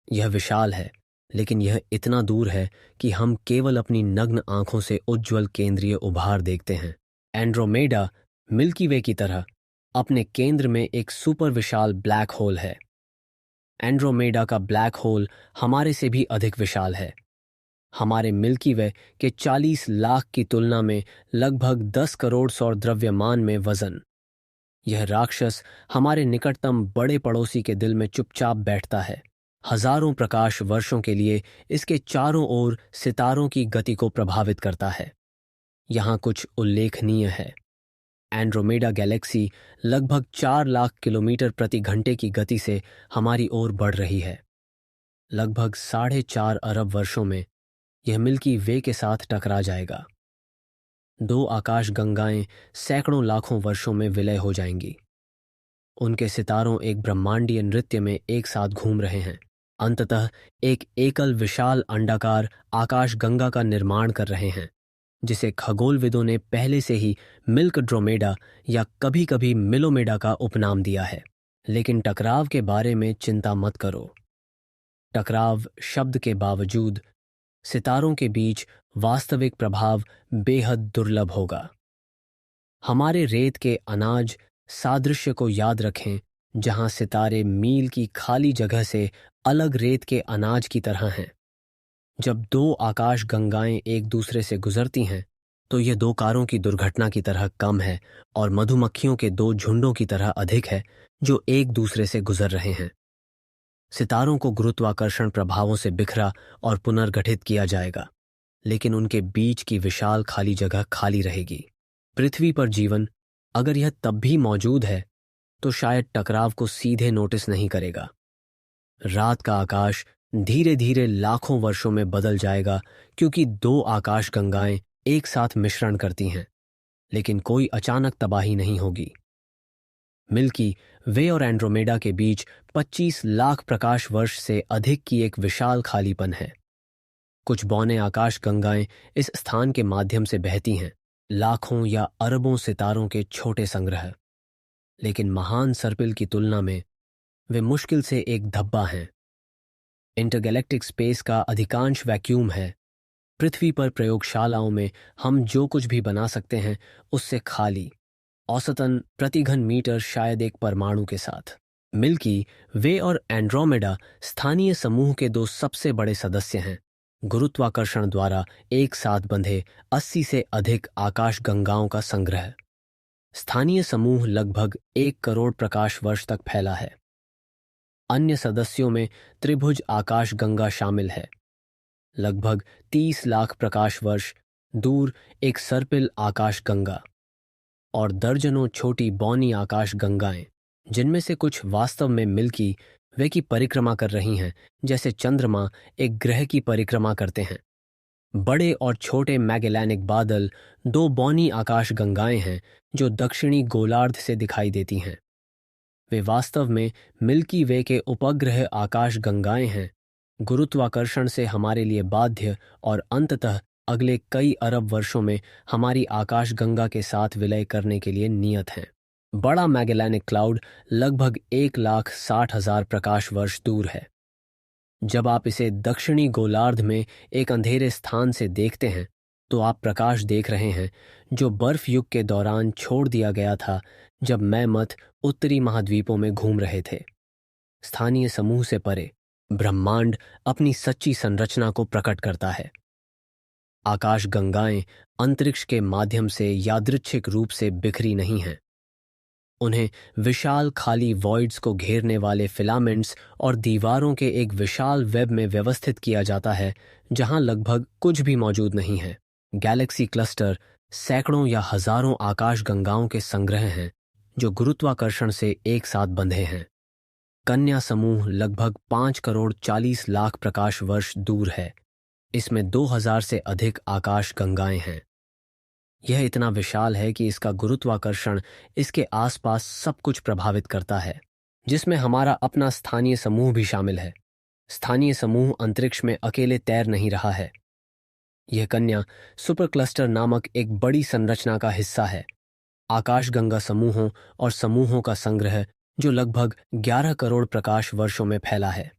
यह विशाल है, लेकिन यह इतना दूर है कि हम केवल अपनी नग्न आंखों से उज्ज्वल केंद्रीय उभार देखते हैं। एंड्रोमेडा मिल्की वे की तरह अपने केंद्र में एक सुपर विशाल ब्लैक होल है। एंड्रोमेडा का ब्लैक होल हमारे से भी अधिक विशाल है, हमारे मिल्की वे के 40 लाख की तुलना में लगभग 10 करोड़ सौर द्रव्यमान में वजन। यह राक्षस हमारे निकटतम बड़े पड़ोसी के दिल में चुपचाप बैठता है, हजारों प्रकाश वर्षों के लिए इसके चारों ओर सितारों की गति को प्रभावित करता है। यहाँ कुछ उल्लेखनीय है। एंड्रोमेडा गैलेक्सी लगभग 4 लाख किलोमीटर प्रति घंटे की गति से हमारी ओर बढ़ रही है। लगभग 4.5 अरब वर्षों में यह मिल्की वे के साथ टकरा जाएगा। 2 आकाशगंगाएं सैकड़ों लाखों वर्षों में विलय हो जाएंगी। उनके सितारों एक ब्रह्मांडीय नृत्य में एक साथ घूम रहे हैं, अंततः एक एकल विशाल अंडाकार आकाशगंगा का निर्माण कर रहे हैं, जिसे खगोलविदों ने पहले से ही मिल्कड्रोमेडा या कभी-कभी मिलोमेडा का उपनाम दिया है। लेकिन टकराव के बारे में चिंता मत करो। टकराव शब्द के बावजूद सितारों के बीच वास्तविक प्रभाव बेहद दुर्लभ होगा। हमारे रेत के अनाज सादृश्य को याद रखें, जहां सितारे मील की खाली जगह से अलग रेत के अनाज की तरह हैं। जब 2 आकाशगंगाएं एक दूसरे से गुजरती हैं तो यह दो कारों की दुर्घटना की तरह कम है और मधुमक्खियों के दो झुंडों की तरह अधिक है जो एक दूसरे से गुजर रहे हैं। सितारों को गुरुत्वाकर्षण प्रभावों से बिखरा और पुनर्गठित किया जाएगा, लेकिन उनके बीच की विशाल खाली जगह खाली रहेगी। पृथ्वी पर जीवन, अगर यह तब भी मौजूद है, तो शायद टकराव को सीधे नोटिस नहीं करेगा। रात का आकाश धीरे धीरे लाखों वर्षों में बदल जाएगा क्योंकि दो आकाश गंगाएं एक साथ मिश्रण करती हैं, लेकिन कोई अचानक तबाही नहीं होगी। मिल्की वे और एंड्रोमेडा के बीच 25 लाख प्रकाश वर्ष से अधिक की एक विशाल खालीपन है। कुछ बौने आकाश गंगाएं इस स्थान के माध्यम से बहती हैं, लाखों या अरबों सितारों के छोटे संग्रह, लेकिन महान सर्पिल की तुलना में वे मुश्किल से एक धब्बा हैं। इंटरगैलेक्टिक स्पेस का अधिकांश वैक्यूम है। पृथ्वी पर प्रयोगशालाओं में हम जो कुछ भी बना सकते हैं उससे खाली, औसतन प्रति घन मीटर शायद एक परमाणु के साथ। मिल्की वे और एंड्रोमेडा स्थानीय समूह के दो सबसे बड़े सदस्य हैं, गुरुत्वाकर्षण द्वारा एक साथ बंधे 80 से अधिक आकाश गंगाओं का संग्रह। स्थानीय समूह लगभग 1 करोड़ प्रकाश वर्ष तक फैला है। अन्य सदस्यों में त्रिभुज आकाश गंगा शामिल है, लगभग 30 लाख प्रकाश वर्ष दूर एक सर्पिल आकाश गंगा, और दर्जनों छोटी बौनी आकाश गंगाएं, जिनमें से कुछ वास्तव में मिल्की वे की परिक्रमा कर रही हैं, जैसे चंद्रमा एक ग्रह की परिक्रमा करते हैं। बड़े और छोटे मैगेलैनिक बादल दो बौनी आकाश गंगाएं हैं जो दक्षिणी गोलार्ध से दिखाई देती हैं। वे वास्तव में मिल्की वे के उपग्रह आकाश गंगाएं हैं, गुरुत्वाकर्षण से हमारे लिए बाध्य और अंततः अगले कई अरब वर्षों में हमारी आकाश गंगा के साथ विलय करने के लिए नियत हैं। बड़ा मैगेलैनिक क्लाउड लगभग 1,60,000 प्रकाश वर्ष दूर है। जब आप इसे दक्षिणी गोलार्ध में एक अंधेरे स्थान से देखते हैं, तो आप प्रकाश देख रहे हैं जो बर्फ युग के दौरान छोड़ दिया गया था जब मैमथ उत्तरी महाद्वीपों में घूम रहे थे। स्थानीय समूह से परे ब्रह्मांड अपनी सच्ची संरचना को प्रकट करता है। आकाश गंगाएं अंतरिक्ष के माध्यम से यादृच्छिक रूप से बिखरी नहीं हैं। उन्हें विशाल खाली वॉइड्स को घेरने वाले फिलामेंट्स और दीवारों के एक विशाल वेब में व्यवस्थित किया जाता है जहां लगभग कुछ भी मौजूद नहीं है। गैलेक्सी क्लस्टर सैकड़ों या हजारों आकाश गंगाओं के संग्रह हैं जो गुरुत्वाकर्षण से एक साथ बंधे हैं। कन्या समूह लगभग 5 करोड़ 40 लाख प्रकाश वर्ष दूर है। इसमें 2000 से अधिक आकाश गंगाएं हैं। यह इतना विशाल है कि इसका गुरुत्वाकर्षण इसके आसपास सब कुछ प्रभावित करता है, जिसमें हमारा अपना स्थानीय समूह भी शामिल है। स्थानीय समूह अंतरिक्ष में अकेले तैर नहीं रहा है। यह कन्या सुपर क्लस्टर नामक एक बड़ी संरचना का हिस्सा है, आकाश गंगा समूहों और समूहों का संग्रह जो लगभग 11 करोड़ प्रकाश वर्षों में फैला है।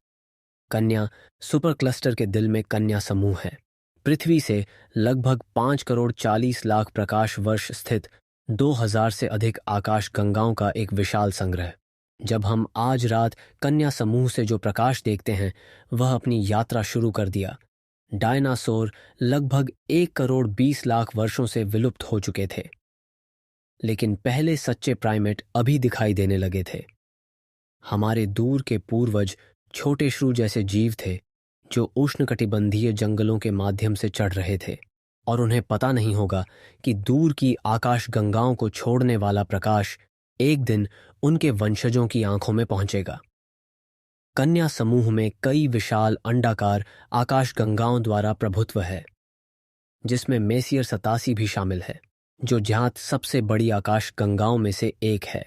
कन्या सुपर क्लस्टर के दिल में कन्या समूह है, पृथ्वी से लगभग 5 करोड़ 40 लाख प्रकाश वर्ष स्थित 2000 से अधिक आकाश गंगाओं का एक विशाल संग्रह। जब हम आज रात कन्या समूह से जो प्रकाश देखते हैं वह अपनी यात्रा शुरू कर दिया। डायनासोर लगभग 1 करोड़ 20 लाख वर्षों से विलुप्त हो चुके थे, लेकिन पहले सच्चे प्राइमेट अभी दिखाई देने लगे थे। हमारे दूर के पूर्वज छोटे श्रू जैसे जीव थे जो उष्णकटिबंधीय जंगलों के माध्यम से चढ़ रहे थे, और उन्हें पता नहीं होगा कि दूर की आकाश गंगाओं को छोड़ने वाला प्रकाश एक दिन उनके वंशजों की आंखों में पहुंचेगा। कन्या समूह में कई विशाल अंडाकार आकाश गंगाओं द्वारा प्रभुत्व है, जिसमें मेसियर 87 भी शामिल है, जो ज्ञात सबसे बड़ी आकाश गंगाओं में से एक है।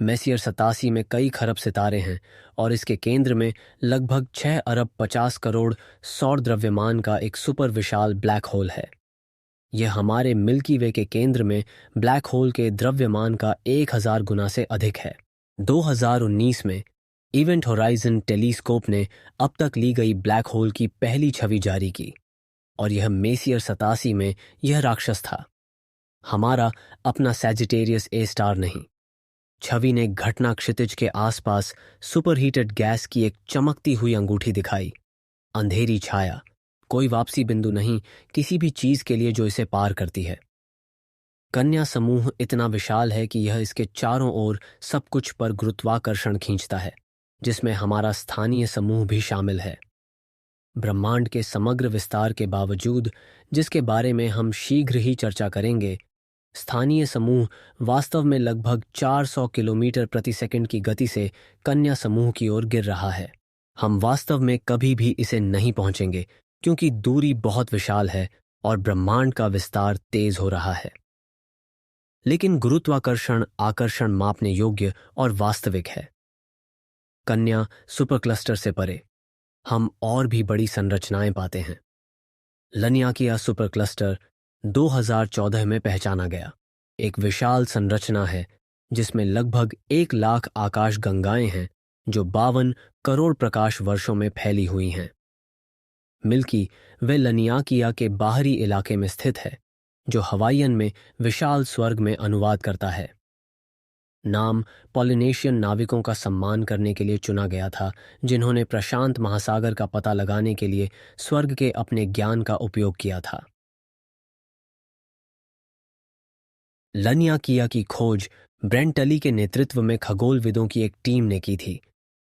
मेसियर 87 में कई खरब सितारे हैं और इसके केंद्र में लगभग 6 अरब 50 करोड़ सौर द्रव्यमान का एक सुपर विशाल ब्लैक होल है। यह हमारे मिल्की वे के केंद्र में ब्लैक होल के द्रव्यमान का 1000 गुना से अधिक है। 2019 में इवेंट होराइजन टेलीस्कोप ने अब तक ली गई ब्लैक होल की पहली छवि जारी की, और यह मेसियर 87 में यह राक्षस था, हमारा अपना सैजिटेरियस ए स्टार नहीं। छवि ने घटना क्षितिज के आसपास सुपरहीटेड गैस की एक चमकती हुई अंगूठी दिखाई। अंधेरी छाया, कोई वापसी बिंदु नहीं किसी भी चीज के लिए जो इसे पार करती है। कन्या समूह इतना विशाल है कि यह इसके चारों ओर सब कुछ पर गुरुत्वाकर्षण खींचता है, जिसमें हमारा स्थानीय समूह भी शामिल है। ब्रह्मांड के समग्र विस्तार के बावजूद, जिसके बारे में हम शीघ्र ही चर्चा करेंगे, स्थानीय समूह वास्तव में लगभग 400 किलोमीटर प्रति सेकंड की गति से कन्या समूह की ओर गिर रहा है। हम वास्तव में कभी भी इसे नहीं पहुंचेंगे क्योंकि दूरी बहुत विशाल है और ब्रह्मांड का विस्तार तेज हो रहा है। लेकिन गुरुत्वाकर्षण आकर्षण मापने योग्य और वास्तविक है। कन्या सुपरक्लस्टर से परे हम और भी बड़ी संरचनाएं पाते हैं। लनियाकिया सुपरक्लस्टर 2014 में पहचाना गया। एक विशाल संरचना है जिसमें लगभग 1 लाख आकाश गंगाएं हैं जो 52 करोड़ प्रकाश वर्षों में फैली हुई हैं। मिल्की वे लनियाकिया के बाहरी इलाके में स्थित है, जो हवाईयन में विशाल स्वर्ग में अनुवाद करता है। नाम पॉलिनेशियन नाविकों का सम्मान करने के लिए चुना गया था, जिन्होंने प्रशांत महासागर का पता लगाने के लिए स्वर्ग के अपने ज्ञान का उपयोग किया था। लनियाकिया की खोज ब्रेंट टली के नेतृत्व में खगोलविदों की एक टीम ने की थी,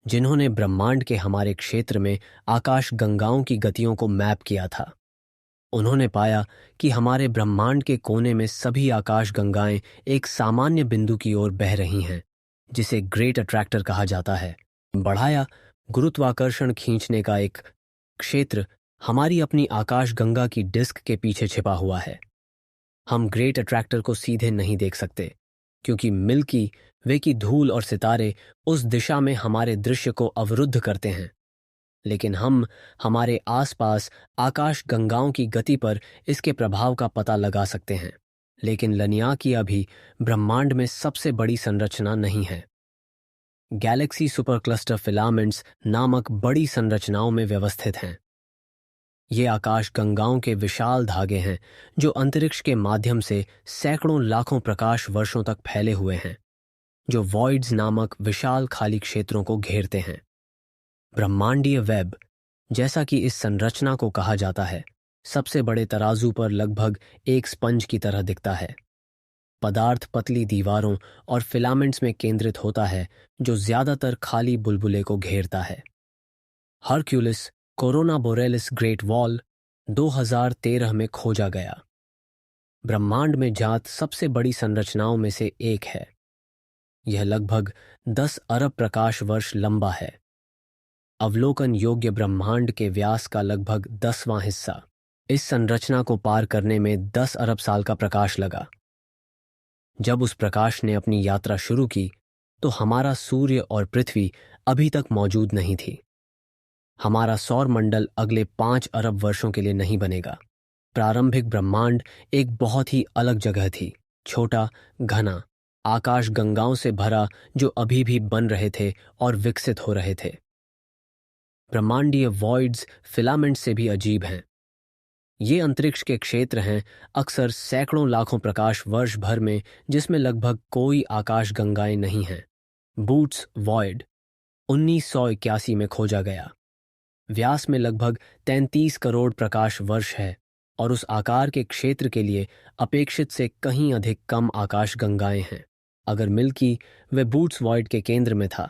जिन्होंने ब्रह्मांड के हमारे क्षेत्र में आकाश गंगाओं की गतियों को मैप किया था। उन्होंने पाया कि हमारे ब्रह्मांड के कोने में सभी आकाश गंगाएं एक सामान्य बिंदु की ओर बह रही हैं, जिसे ग्रेट अट्रैक्टर कहा जाता है। बढ़ाया गुरुत्वाकर्षण खींचने का एक क्षेत्र हमारी अपनी आकाश गंगा की डिस्क के पीछे छिपा हुआ है। हम ग्रेट अट्रैक्टर को सीधे नहीं देख सकते क्योंकि मिल्की वे की धूल और सितारे उस दिशा में हमारे दृश्य को अवरुद्ध करते हैं। लेकिन हम हमारे आसपास आकाश गंगाओं की गति पर इसके प्रभाव का पता लगा सकते हैं। लेकिन लनियाकिया भी ब्रह्मांड में सबसे बड़ी संरचना नहीं है। गैलेक्सी सुपरक्लस्टर फिलामेंट्स नामक बड़ी संरचनाओं में व्यवस्थित हैं। ये आकाश गंगाओं के विशाल धागे हैं जो अंतरिक्ष के माध्यम से सैकड़ों लाखों प्रकाश वर्षों तक फैले हुए हैं, जो वॉइड्स नामक विशाल खाली क्षेत्रों को घेरते हैं। ब्रह्मांडीय वेब, जैसा कि इस संरचना को कहा जाता है, सबसे बड़े तराजू पर लगभग एक स्पंज की तरह दिखता है। पदार्थ पतली दीवारों और फिलामेंट्स में केंद्रित होता है जो ज्यादातर खाली बुलबुले को घेरता है। Hercules corona borealis great wall 2013 में खोजा गया। ब्रह्मांड में ज्ञात सबसे बड़ी संरचनाओं में से एक है। यह लगभग 10 अरब प्रकाश वर्ष लंबा है। अवलोकन योग्य ब्रह्मांड के व्यास का लगभग 10वां हिस्सा। इस संरचना को पार करने में 10 अरब साल का प्रकाश लगा। जब उस प्रकाश ने अपनी यात्रा शुरू की तो हमारा सूर्य और पृथ्वी अभी तक मौजूद नहीं थी। हमारा सौर मंडल अगले 5 अरब वर्षों के लिए नहीं बनेगा। प्रारंभिक ब्रह्मांड एक बहुत ही अलग जगह थी, छोटा, घना, आकाश गंगाओं से भरा जो अभी भी बन रहे थे और विकसित हो रहे थे। ब्रह्मांडीय वॉइड्स फिलामेंट से भी अजीब हैं। ये अंतरिक्ष के क्षेत्र हैं, अक्सर सैकड़ों लाखों प्रकाश वर्ष भर में, जिसमें लगभग कोई आकाश गंगाएं नहीं हैं। बूट्स वॉइड 1981 में खोजा गया। व्यास में लगभग 33 करोड़ प्रकाश वर्ष है और उस आकार के क्षेत्र के लिए अपेक्षित से कहीं अधिक कम आकाश गंगाएं हैं। अगर मिल्की वे बूट्स वॉइड के केंद्र में था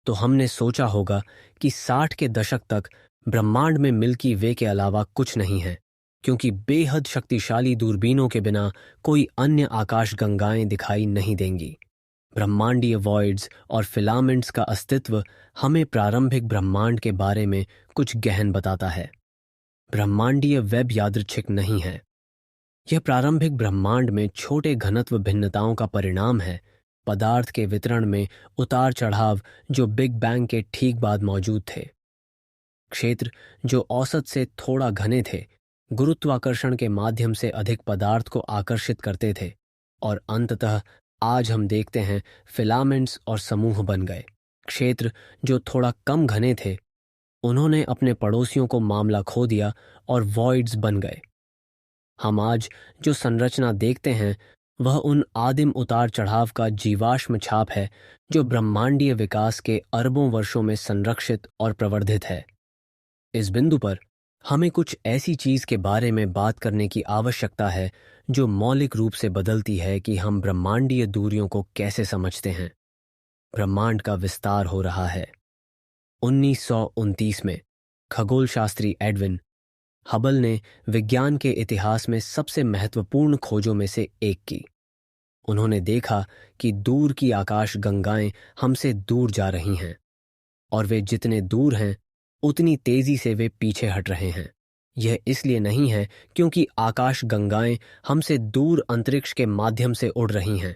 तो हमने सोचा होगा कि 60 के दशक तक ब्रह्मांड में मिल्की वे के अलावा कुछ नहीं है, क्योंकि बेहद शक्तिशाली दूरबीनों के बिना कोई अन्य आकाश गंगाएं दिखाई नहीं देंगी। ब्रह्मांडीय वॉइड्स और फिलामेंट्स का अस्तित्व हमें प्रारंभिक ब्रह्मांड के बारे में कुछ गहन बताता है। ब्रह्मांडीय वेब यादृच्छिक नहीं है। यह प्रारंभिक ब्रह्मांड में छोटे घनत्व भिन्नताओं का परिणाम है, पदार्थ के वितरण में उतार चढ़ाव जो बिग बैंग के ठीक बाद मौजूद थे। क्षेत्र जो औसत से थोड़ा घने थे, गुरुत्वाकर्षण के माध्यम से अधिक पदार्थ को आकर्षित करते थे और अंततः आज हम देखते हैं फिलामेंट्स और समूह बन गए। क्षेत्र जो थोड़ा कम घने थे, उन्होंने अपने पड़ोसियों को मामला खो दिया और वॉइड्स बन गए। हम आज जो संरचना देखते हैं वह उन आदिम उतार चढ़ाव का जीवाश्म छाप है जो ब्रह्मांडीय विकास के अरबों वर्षों में संरक्षित और प्रवर्धित है। इस बिंदु पर हमें कुछ ऐसी चीज के बारे में बात करने की आवश्यकता है जो मौलिक रूप से बदलती है कि हम ब्रह्मांडीय दूरियों को कैसे समझते हैं। ब्रह्मांड का विस्तार हो रहा है। 1929 में खगोलशास्त्री एडविन हबल ने विज्ञान के इतिहास में सबसे महत्वपूर्ण खोजों में से एक की। उन्होंने देखा कि दूर की आकाश गंगाएं हमसे दूर जा रही हैं, और वे जितने दूर हैं उतनी तेजी से वे पीछे हट रहे हैं। यह इसलिए नहीं है क्योंकि आकाश गंगाएं हमसे दूर अंतरिक्ष के माध्यम से उड़ रही हैं।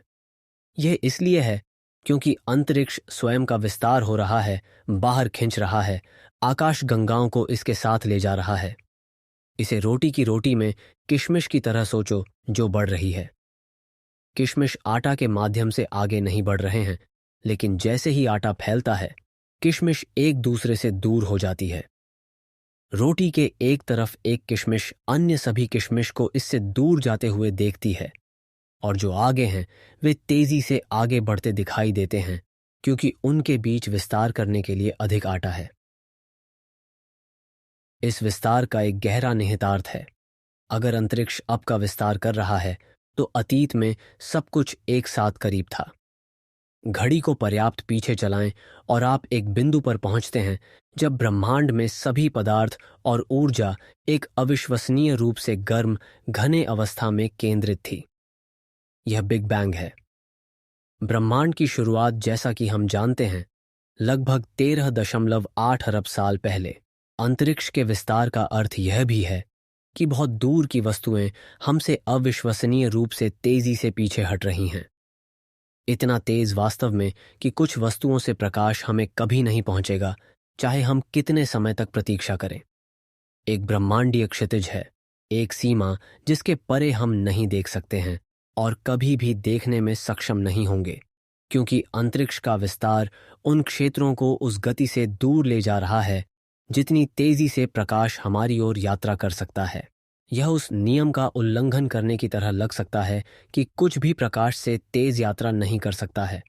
यह इसलिए है क्योंकि अंतरिक्ष स्वयं का विस्तार हो रहा है, बाहर खिंच रहा है, आकाश गंगाओं को इसके साथ ले जा रहा है। इसे रोटी की रोटी में किशमिश की तरह सोचो जो बढ़ रही है। किशमिश आटा के माध्यम से आगे नहीं बढ़ रहे हैं, लेकिन जैसे ही आटा फैलता है किशमिश एक दूसरे से दूर हो जाती है। रोटी के एक तरफ एक किशमिश अन्य सभी किशमिश को इससे दूर जाते हुए देखती है, और जो आगे हैं वे तेजी से आगे बढ़ते दिखाई देते हैं क्योंकि उनके बीच विस्तार करने के लिए अधिक आटा है। इस विस्तार का एक गहरा निहितार्थ है। अगर अंतरिक्ष अब का विस्तार कर रहा है तो अतीत में सब कुछ एक साथ करीब था। घड़ी को पर्याप्त पीछे चलाएं और आप एक बिंदु पर पहुंचते हैं जब ब्रह्मांड में सभी पदार्थ और ऊर्जा एक अविश्वसनीय रूप से गर्म घने अवस्था में केंद्रित थी। यह बिग बैंग है। ब्रह्मांड की शुरुआत, जैसा कि हम जानते हैं, लगभग 13.8 अरब साल पहले। अंतरिक्ष के विस्तार का अर्थ यह भी है कि बहुत दूर की वस्तुएं हमसे अविश्वसनीय रूप से तेजी से पीछे हट रही हैं। इतना तेज वास्तव में कि कुछ वस्तुओं से प्रकाश हमें कभी नहीं पहुंचेगा, चाहे हम कितने समय तक प्रतीक्षा करें। एक ब्रह्मांडीय क्षितिज है, एक सीमा जिसके परे हम नहीं देख सकते हैं और कभी भी देखने में सक्षम नहीं होंगे, क्योंकि अंतरिक्ष का विस्तार उन क्षेत्रों को उस गति से दूर ले जा रहा है जितनी तेजी से प्रकाश हमारी ओर यात्रा कर सकता है। यह उस नियम का उल्लंघन करने की तरह लग सकता है कि कुछ भी प्रकाश से तेज यात्रा नहीं कर सकता है,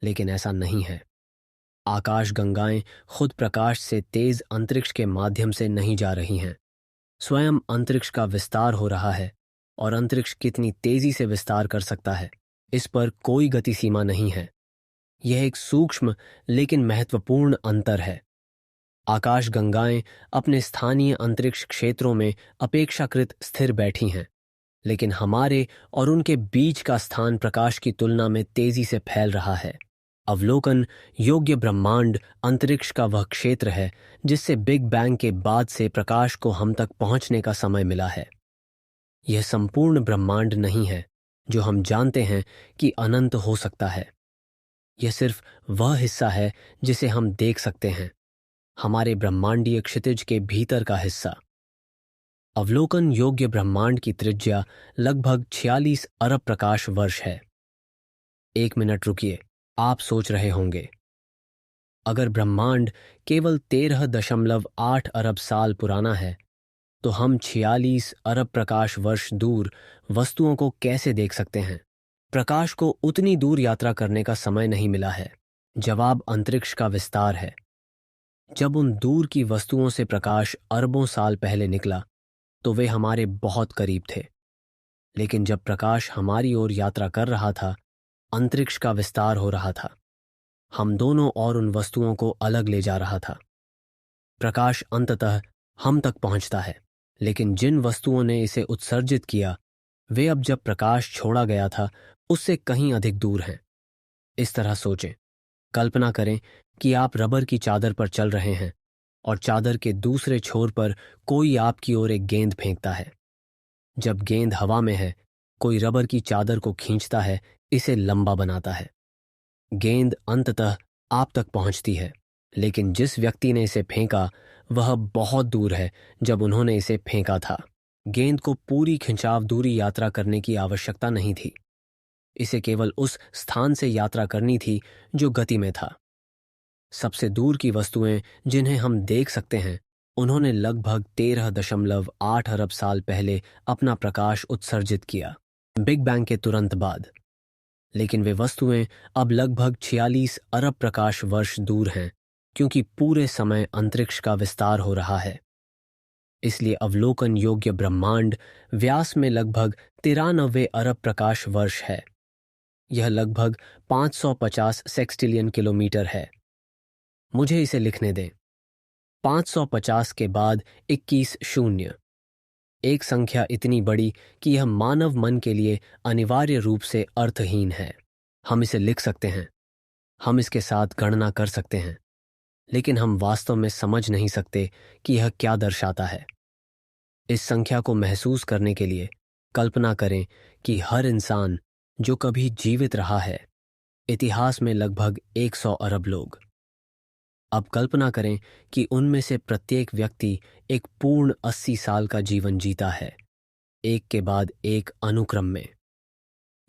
लेकिन ऐसा नहीं है। आकाश गंगाएं खुद प्रकाश से तेज अंतरिक्ष के माध्यम से नहीं जा रही हैं। स्वयं अंतरिक्ष का विस्तार हो रहा है, और अंतरिक्ष कितनी तेजी से विस्तार कर सकता है, इस पर कोई गति सीमा नहीं है। यह एक सूक्ष्म लेकिन महत्वपूर्ण अंतर है। आकाश गंगाएं अपने स्थानीय अंतरिक्ष क्षेत्रों में अपेक्षाकृत स्थिर बैठी हैं, लेकिन हमारे और उनके बीच का स्थान प्रकाश की तुलना में तेजी से फैल रहा है। अवलोकन योग्य ब्रह्मांड अंतरिक्ष का वह क्षेत्र है जिससे बिग बैंग के बाद से प्रकाश को हम तक पहुंचने का समय मिला है। यह संपूर्ण ब्रह्मांड नहीं है जो हम जानते हैं कि अनंत हो सकता है। यह सिर्फ वह हिस्सा है जिसे हम देख सकते हैं, हमारे ब्रह्मांडीय क्षितिज के भीतर का हिस्सा। अवलोकन योग्य ब्रह्मांड की त्रिज्या लगभग 46 अरब प्रकाश वर्ष है। एक मिनट रुकिए, आप सोच रहे होंगे, अगर ब्रह्मांड केवल 13.8 अरब साल पुराना है तो हम 46 अरब प्रकाश वर्ष दूर वस्तुओं को कैसे देख सकते हैं? प्रकाश को उतनी दूर यात्रा करने का समय नहीं मिला है। जवाब अंतरिक्ष का विस्तार है। जब उन दूर की वस्तुओं से प्रकाश अरबों साल पहले निकला तो वे हमारे बहुत करीब थे, लेकिन जब प्रकाश हमारी ओर यात्रा कर रहा था, अंतरिक्ष का विस्तार हो रहा था। हम दोनों और उन वस्तुओं को अलग ले जा रहा था। प्रकाश अंततः हम तक पहुंचता है, लेकिन जिन वस्तुओं ने इसे उत्सर्जित किया वे अब जब प्रकाश छोड़ा गया था उससे कहीं अधिक दूर हैं। इस तरह सोचें, कल्पना करें कि आप रबर की चादर पर चल रहे हैं और चादर के दूसरे छोर पर कोई आपकी ओर एक गेंद फेंकता है। जब गेंद हवा में है, कोई रबर की चादर को खींचता है, इसे लंबा बनाता है। गेंद अंततः आप तक पहुंचती है, लेकिन जिस व्यक्ति ने इसे फेंका वह बहुत दूर है जब उन्होंने इसे फेंका था। गेंद को पूरी खिंचाव दूरी यात्रा करने की आवश्यकता नहीं थी। इसे केवल उस स्थान से यात्रा करनी थी जो गति में था। सबसे दूर की वस्तुएं जिन्हें हम देख सकते हैं, उन्होंने लगभग 13.8 अरब साल पहले अपना प्रकाश उत्सर्जित किया, बिग बैंग के तुरंत बाद। लेकिन वे वस्तुएं अब लगभग 46 अरब प्रकाश वर्ष दूर हैं, क्योंकि पूरे समय अंतरिक्ष का विस्तार हो रहा है। इसलिए अवलोकन योग्य ब्रह्मांड व्यास में लगभग 93 अरब प्रकाश वर्ष है। यह लगभग 550 सेक्सटिलियन किलोमीटर है। मुझे इसे लिखने दें। 550 के बाद 21 शून्य, एक संख्या इतनी बड़ी कि यह मानव मन के लिए अनिवार्य रूप से अर्थहीन है। हम इसे लिख सकते हैं, हम इसके साथ गणना कर सकते हैं, लेकिन हम वास्तव में समझ नहीं सकते कि यह क्या दर्शाता है। इस संख्या को महसूस करने के लिए कल्पना करें कि हर इंसान जो कभी जीवित रहा है, इतिहास में लगभग 100 अरब लोग। अब कल्पना करें कि उनमें से प्रत्येक व्यक्ति एक पूर्ण 80 साल का जीवन जीता है, एक के बाद एक अनुक्रम में।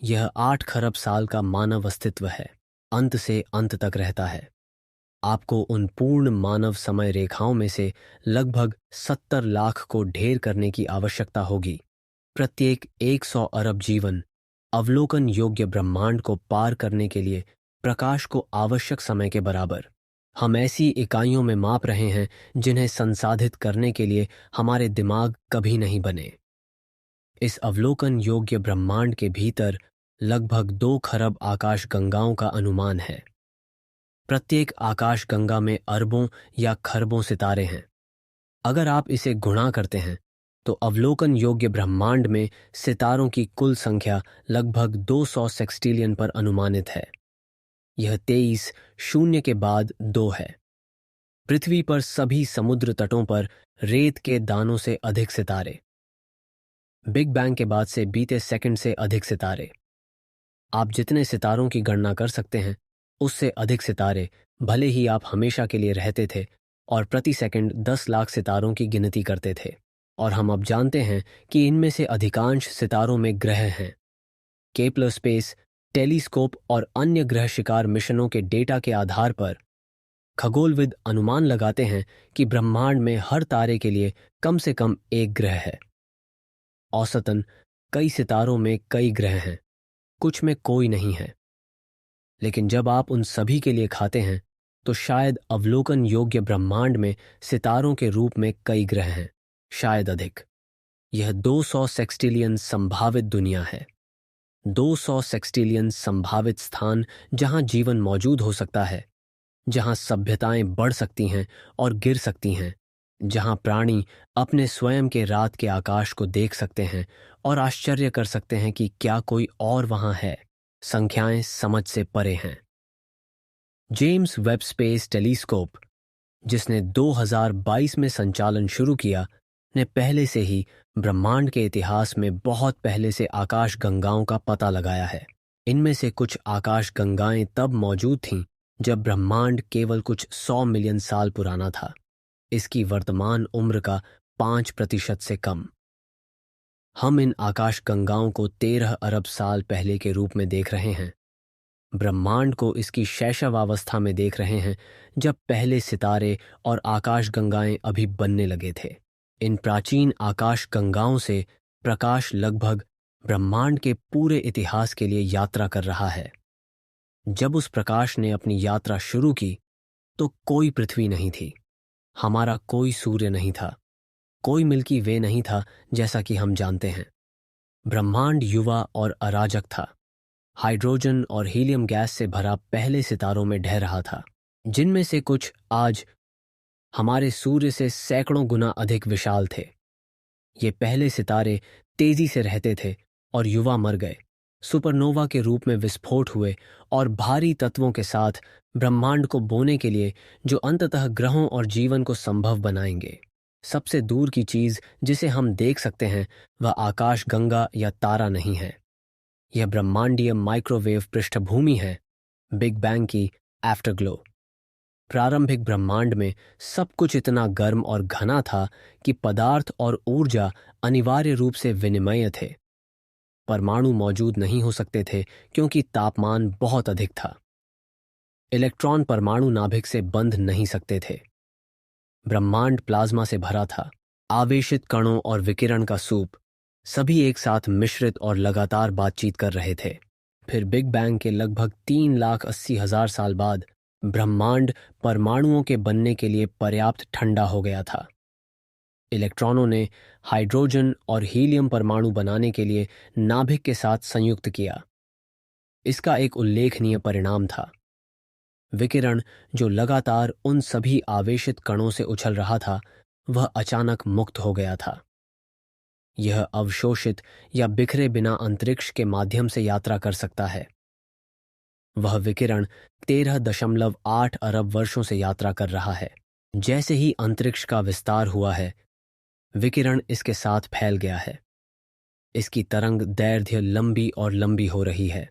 यह 8 खरब साल का मानव अस्तित्व है, अंत से अंत तक रहता है। आपको उन पूर्ण मानव समय रेखाओं में से लगभग 70 लाख को ढेर करने की आवश्यकता होगी। प्रत्येक 100 अरब जीवन अवलोकन योग्य ब्रह्मांड को पार करने के लिए प्रकाश को आवश्यक समय के बराबर। हम ऐसी इकाइयों में माप रहे हैं जिन्हें संसाधित करने के लिए हमारे दिमाग कभी नहीं बने। इस अवलोकन योग्य ब्रह्मांड के भीतर लगभग 2 खरब आकाश गंगाओं का अनुमान है। प्रत्येक आकाश गंगा में अरबों या खरबों सितारे हैं। अगर आप इसे गुणा करते हैं तो अवलोकन योग्य ब्रह्मांड में सितारों की कुल संख्या लगभग 200 सेक्सटिलियन पर अनुमानित है। यह 23 शून्य के बाद 2 है। पृथ्वी पर सभी समुद्र तटों पर रेत के दानों से अधिक सितारे। बिग बैंग के बाद से बीते सेकंड से अधिक सितारे। आप जितने सितारों की गणना कर सकते हैं उससे अधिक सितारे, भले ही आप हमेशा के लिए रहते थे और प्रति सेकंड 10 लाख सितारों की गिनती करते थे। और हम अब जानते हैं कि इनमें से अधिकांश सितारों में ग्रह हैं। केपलर स्पेस टेलीस्कोप और अन्य ग्रह शिकार मिशनों के डेटा के आधार पर खगोलविद अनुमान लगाते हैं कि ब्रह्मांड में हर तारे के लिए कम से कम एक ग्रह है। औसतन कई सितारों में कई ग्रह हैं, कुछ में कोई नहीं है। लेकिन जब आप उन सभी के लिए खाते हैं तो शायद अवलोकन योग्य ब्रह्मांड में सितारों के रूप में कई ग्रह हैं, शायद अधिक। यह 200 सेक्सटिलियन संभावित दुनिया है। 200 सेक्सटिलियन संभावित स्थान जहां जीवन मौजूद हो सकता है, जहां सभ्यताएं बढ़ सकती हैं और गिर सकती हैं, जहां प्राणी अपने स्वयं के रात के आकाश को देख सकते हैं और आश्चर्य कर सकते हैं कि क्या कोई और वहां है। संख्याएं समझ से परे हैं। जेम्स वेब स्पेस टेलीस्कोप, जिसने 2022 में संचालन शुरू किया, ने पहले से ही ब्रह्मांड के इतिहास में बहुत पहले से आकाश गंगाओं का पता लगाया है। इनमें से कुछ आकाश गंगाएं तब मौजूद थीं जब ब्रह्मांड केवल कुछ 100 मिलियन साल पुराना था। इसकी वर्तमान उम्र का 5% से कम। हम इन आकाश गंगाओं को 13 अरब साल पहले के रूप में देख रहे हैं। ब्रह्मांड को इसकी शैशवावस्था में देख रहे हैं, जब पहले सितारे और आकाश गंगाएं अभी बनने लगे थे। इन प्राचीन आकाश गंगाओं से प्रकाश लगभग ब्रह्मांड के पूरे इतिहास के लिए यात्रा कर रहा है। जब उस प्रकाश ने अपनी यात्रा शुरू की तो कोई पृथ्वी नहीं थी, हमारा कोई सूर्य नहीं था, कोई मिल्की वे नहीं था जैसा कि हम जानते हैं। ब्रह्मांड युवा और अराजक था। हाइड्रोजन और हीलियम गैस से भरा पहले सितारों में ढह रहा था, जिनमें से कुछ आज हमारे सूर्य से सैकड़ों गुना अधिक विशाल थे। ये पहले सितारे तेजी से रहते थे और युवा मर गए, सुपरनोवा के रूप में विस्फोट हुए और भारी तत्वों के साथ ब्रह्मांड को बोने के लिए जो अंततः ग्रहों और जीवन को संभव बनाएंगे। सबसे दूर की चीज जिसे हम देख सकते हैं वह आकाश गंगा या तारा नहीं है, यह ब्रह्मांडीय माइक्रोवेव पृष्ठभूमि है, बिग बैंग की आफ्टरग्लो। प्रारंभिक ब्रह्मांड में सब कुछ इतना गर्म और घना था कि पदार्थ और ऊर्जा अनिवार्य रूप से विनिमय थे। परमाणु मौजूद नहीं हो सकते थे क्योंकि तापमान बहुत अधिक था। इलेक्ट्रॉन परमाणु नाभिक से बंध नहीं सकते थे। ब्रह्मांड प्लाज्मा से भरा था, आवेशित कणों और विकिरण का सूप, सभी एक साथ मिश्रित और लगातार बातचीत कर रहे थे। फिर बिग बैंग के लगभग 3,80,000 साल बाद ब्रह्मांड परमाणुओं के बनने के लिए पर्याप्त ठंडा हो गया था। इलेक्ट्रॉनों ने हाइड्रोजन और हीलियम परमाणु बनाने के लिए नाभिक के साथ संयुक्त किया। इसका एक उल्लेखनीय परिणाम था। विकिरण जो लगातार उन सभी आवेशित कणों से उछल रहा था, वह अचानक मुक्त हो गया था। यह अवशोषित या बिखरे बिना अंतरिक्ष के माध्यम से यात्रा कर सकता है। वह विकिरण 13.8 अरब वर्षों से यात्रा कर रहा है। जैसे ही अंतरिक्ष का विस्तार हुआ है, विकिरण इसके साथ फैल गया है। इसकी तरंग दैर्ध्य लंबी और लंबी हो रही है।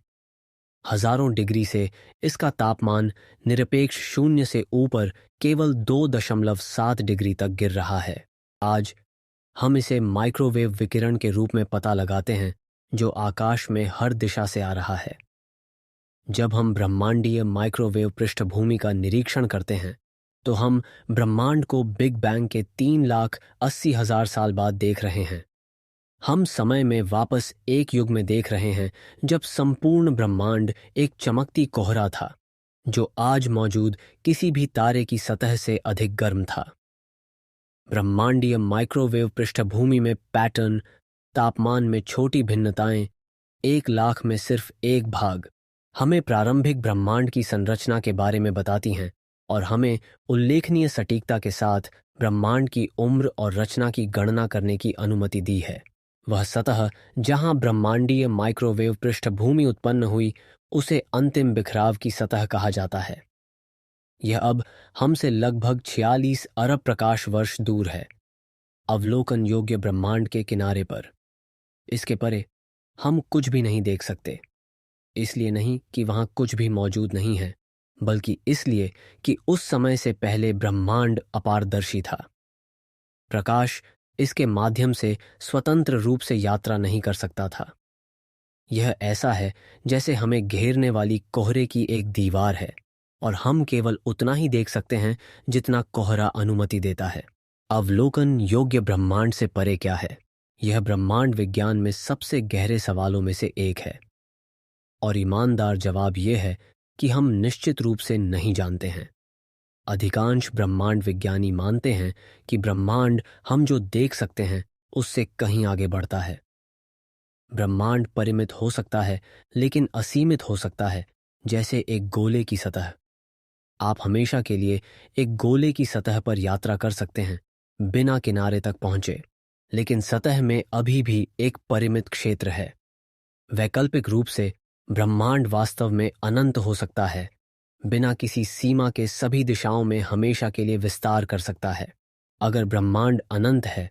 हजारों डिग्री से इसका तापमान निरपेक्ष शून्य से ऊपर केवल 2.7 डिग्री तक गिर रहा है। आज हम इसे माइक्रोवेव विकिरण के रूप में पता लगाते हैं, जो आकाश में हर दिशा से आ रहा है। जब हम ब्रह्मांडीय माइक्रोवेव पृष्ठभूमि का निरीक्षण करते हैं, तो हम ब्रह्मांड को बिग बैंग के 3,80,000 साल बाद देख रहे हैं। हम समय में वापस एक युग में देख रहे हैं जब संपूर्ण ब्रह्मांड एक चमकती कोहरा था, जो आज मौजूद किसी भी तारे की सतह से अधिक गर्म था। ब्रह्मांडीय माइक्रोवेव पृष्ठभूमि में पैटर्न, तापमान में छोटी भिन्नताएं, 1,00,000 में सिर्फ एक भाग, हमें प्रारंभिक ब्रह्मांड की संरचना के बारे में बताती हैं और हमें उल्लेखनीय सटीकता के साथ ब्रह्मांड की उम्र और रचना की गणना करने की अनुमति दी है। वह सतह जहां ब्रह्मांडीय माइक्रोवेव पृष्ठभूमि उत्पन्न हुई, उसे अंतिम बिखराव की सतह कहा जाता है। यह अब हमसे लगभग 46 अरब प्रकाश वर्ष दूर है, अवलोकन योग्य ब्रह्मांड के किनारे पर। इसके परे हम कुछ भी नहीं देख सकते। इसलिए नहीं कि वहां कुछ भी मौजूद नहीं है, बल्कि इसलिए कि उस समय से पहले ब्रह्मांड अपारदर्शी था। प्रकाश इसके माध्यम से स्वतंत्र रूप से यात्रा नहीं कर सकता था। यह ऐसा है जैसे हमें घेरने वाली कोहरे की एक दीवार है और हम केवल उतना ही देख सकते हैं जितना कोहरा अनुमति देता है। अवलोकन योग्य ब्रह्मांड से परे क्या है? यह ब्रह्मांड विज्ञान में सबसे गहरे सवालों में से एक है, और ईमानदार जवाब यह है कि हम निश्चित रूप से नहीं जानते हैं। अधिकांश ब्रह्मांड विज्ञानी मानते हैं कि ब्रह्मांड हम जो देख सकते हैं उससे कहीं आगे बढ़ता है। ब्रह्मांड परिमित हो सकता है, लेकिन असीमित हो सकता है, जैसे एक गोले की सतह। आप हमेशा के लिए एक गोले की सतह पर यात्रा कर सकते हैं, बिना किनारे तक पहुंचे, लेकिन सतह में अभी भी एक परिमित क्षेत्र है। वैकल्पिक रूप से ब्रह्मांड वास्तव में अनंत हो सकता है, बिना किसी सीमा के सभी दिशाओं में हमेशा के लिए विस्तार कर सकता है। अगर ब्रह्मांड अनंत है,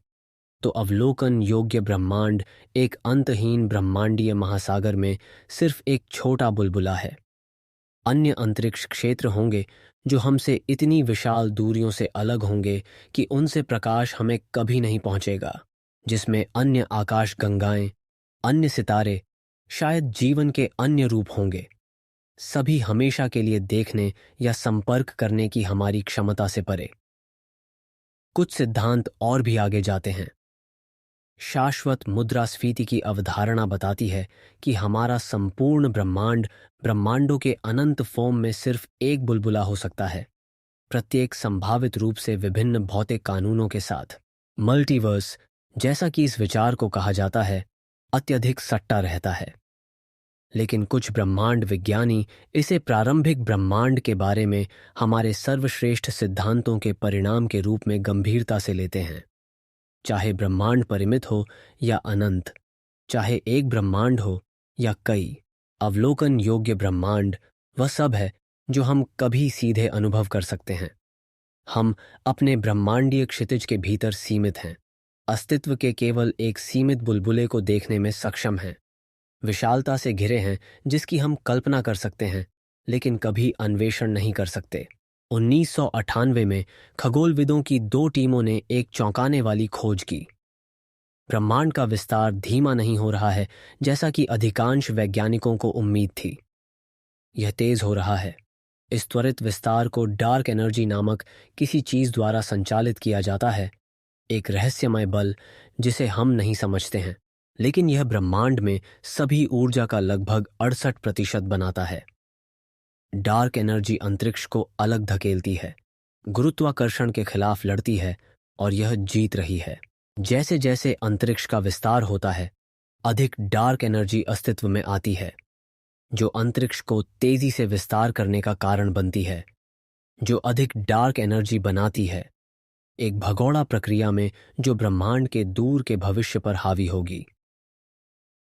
तो अवलोकन योग्य ब्रह्मांड एक अंतहीन ब्रह्मांडीय महासागर में सिर्फ एक छोटा बुलबुला है। अन्य अंतरिक्ष क्षेत्र होंगे जो हमसे इतनी विशाल दूरियों से अलग होंगे कि उनसे प्रकाश हमें कभी नहीं पहुंचेगा, जिसमें अन्य आकाश गंगाएं, अन्य सितारे, शायद जीवन के अन्य रूप होंगे। सभी हमेशा के लिए देखने या संपर्क करने की हमारी क्षमता से परे। कुछ सिद्धांत और भी आगे जाते हैं। शाश्वत मुद्रास्फीति की अवधारणा बताती है कि हमारा संपूर्ण ब्रह्मांड ब्रह्मांडों के अनंत फॉर्म में सिर्फ एक बुलबुला हो सकता है, प्रत्येक संभावित रूप से विभिन्न भौतिक कानूनों के साथ। मल्टीवर्स, जैसा कि इस विचार को कहा जाता है, अत्यधिक सट्टा रहता है, लेकिन कुछ ब्रह्मांड विज्ञानी इसे प्रारंभिक ब्रह्मांड के बारे में हमारे सर्वश्रेष्ठ सिद्धांतों के परिणाम के रूप में गंभीरता से लेते हैं। चाहे ब्रह्मांड परिमित हो या अनंत, चाहे एक ब्रह्मांड हो या कई, अवलोकन योग्य ब्रह्मांड वह सब है जो हम कभी सीधे अनुभव कर सकते हैं। हम अपने ब्रह्मांडीय क्षितिज के भीतर सीमित हैं, अस्तित्व के केवल एक सीमित बुलबुले को देखने में सक्षम हैं, विशालता से घिरे हैं जिसकी हम कल्पना कर सकते हैं, लेकिन कभी अन्वेषण नहीं कर सकते। 1998 में खगोलविदों की 2 टीमों ने एक चौंकाने वाली खोज की। ब्रह्मांड का विस्तार धीमा नहीं हो रहा है जैसा कि अधिकांश वैज्ञानिकों को उम्मीद थी। यह तेज हो रहा है। इस त्वरित विस्तार को डार्क एनर्जी नामक किसी चीज द्वारा संचालित किया जाता है, एक रहस्यमय बल जिसे हम नहीं समझते हैं, लेकिन यह ब्रह्मांड में सभी ऊर्जा का लगभग 68% बनाता है। डार्क एनर्जी अंतरिक्ष को अलग धकेलती है, गुरुत्वाकर्षण के खिलाफ लड़ती है और यह जीत रही है। जैसे जैसे अंतरिक्ष का विस्तार होता है, अधिक डार्क एनर्जी अस्तित्व में आती है, जो अंतरिक्ष को तेजी से विस्तार करने का कारण बनती है, जो अधिक डार्क एनर्जी बनाती है एक भगोड़ा प्रक्रिया में जो ब्रह्मांड के दूर के भविष्य पर हावी होगी।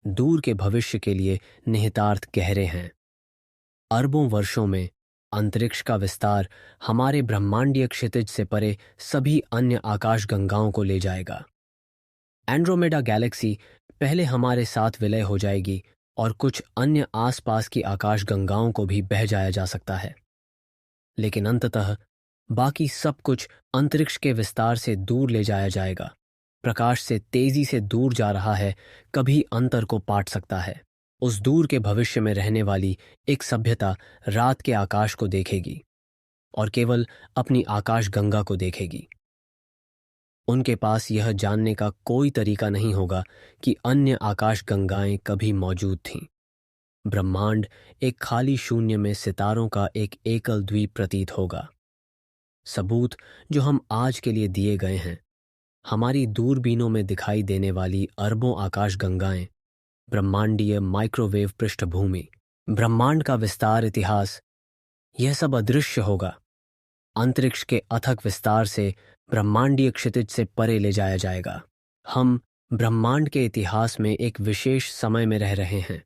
दूर के भविष्य के लिए निहितार्थ गहरे हैं। अरबों वर्षों में अंतरिक्ष का विस्तार हमारे ब्रह्मांडीय क्षितिज से परे सभी अन्य आकाशगंगाओं को ले जाएगा। एंड्रोमेडा गैलेक्सी पहले हमारे साथ विलय हो जाएगी और कुछ अन्य आसपास की आकाशगंगाओं को भी बह जाया जा सकता है, लेकिन अंततः बाकी सब कुछ अंतरिक्ष के विस्तार से दूर ले जाया जाएगा। प्रकाश से तेजी से दूर जा रहा है, कभी अंतर को पाट सकता है। उस दूर के भविष्य में रहने वाली एक सभ्यता रात के आकाश को देखेगी और केवल अपनी आकाश गंगा को देखेगी। उनके पास यह जानने का कोई तरीका नहीं होगा कि अन्य आकाश गंगाएं कभी मौजूद थीं। ब्रह्मांड एक खाली शून्य में सितारों का एक एकल द्वीप प्रतीत होगा। सबूत जो हम आज के लिए दिए गए हैं, हमारी दूरबीनों में दिखाई देने वाली अरबों आकाशगंगाएं, ब्रह्मांडीय माइक्रोवेव पृष्ठभूमि, ब्रह्मांड का विस्तार इतिहास, यह सब अदृश्य होगा। अंतरिक्ष के अथक विस्तार से ब्रह्मांडीय क्षितिज से परे ले जाया जाएगा। हम ब्रह्मांड के इतिहास में एक विशेष समय में रह रहे हैं,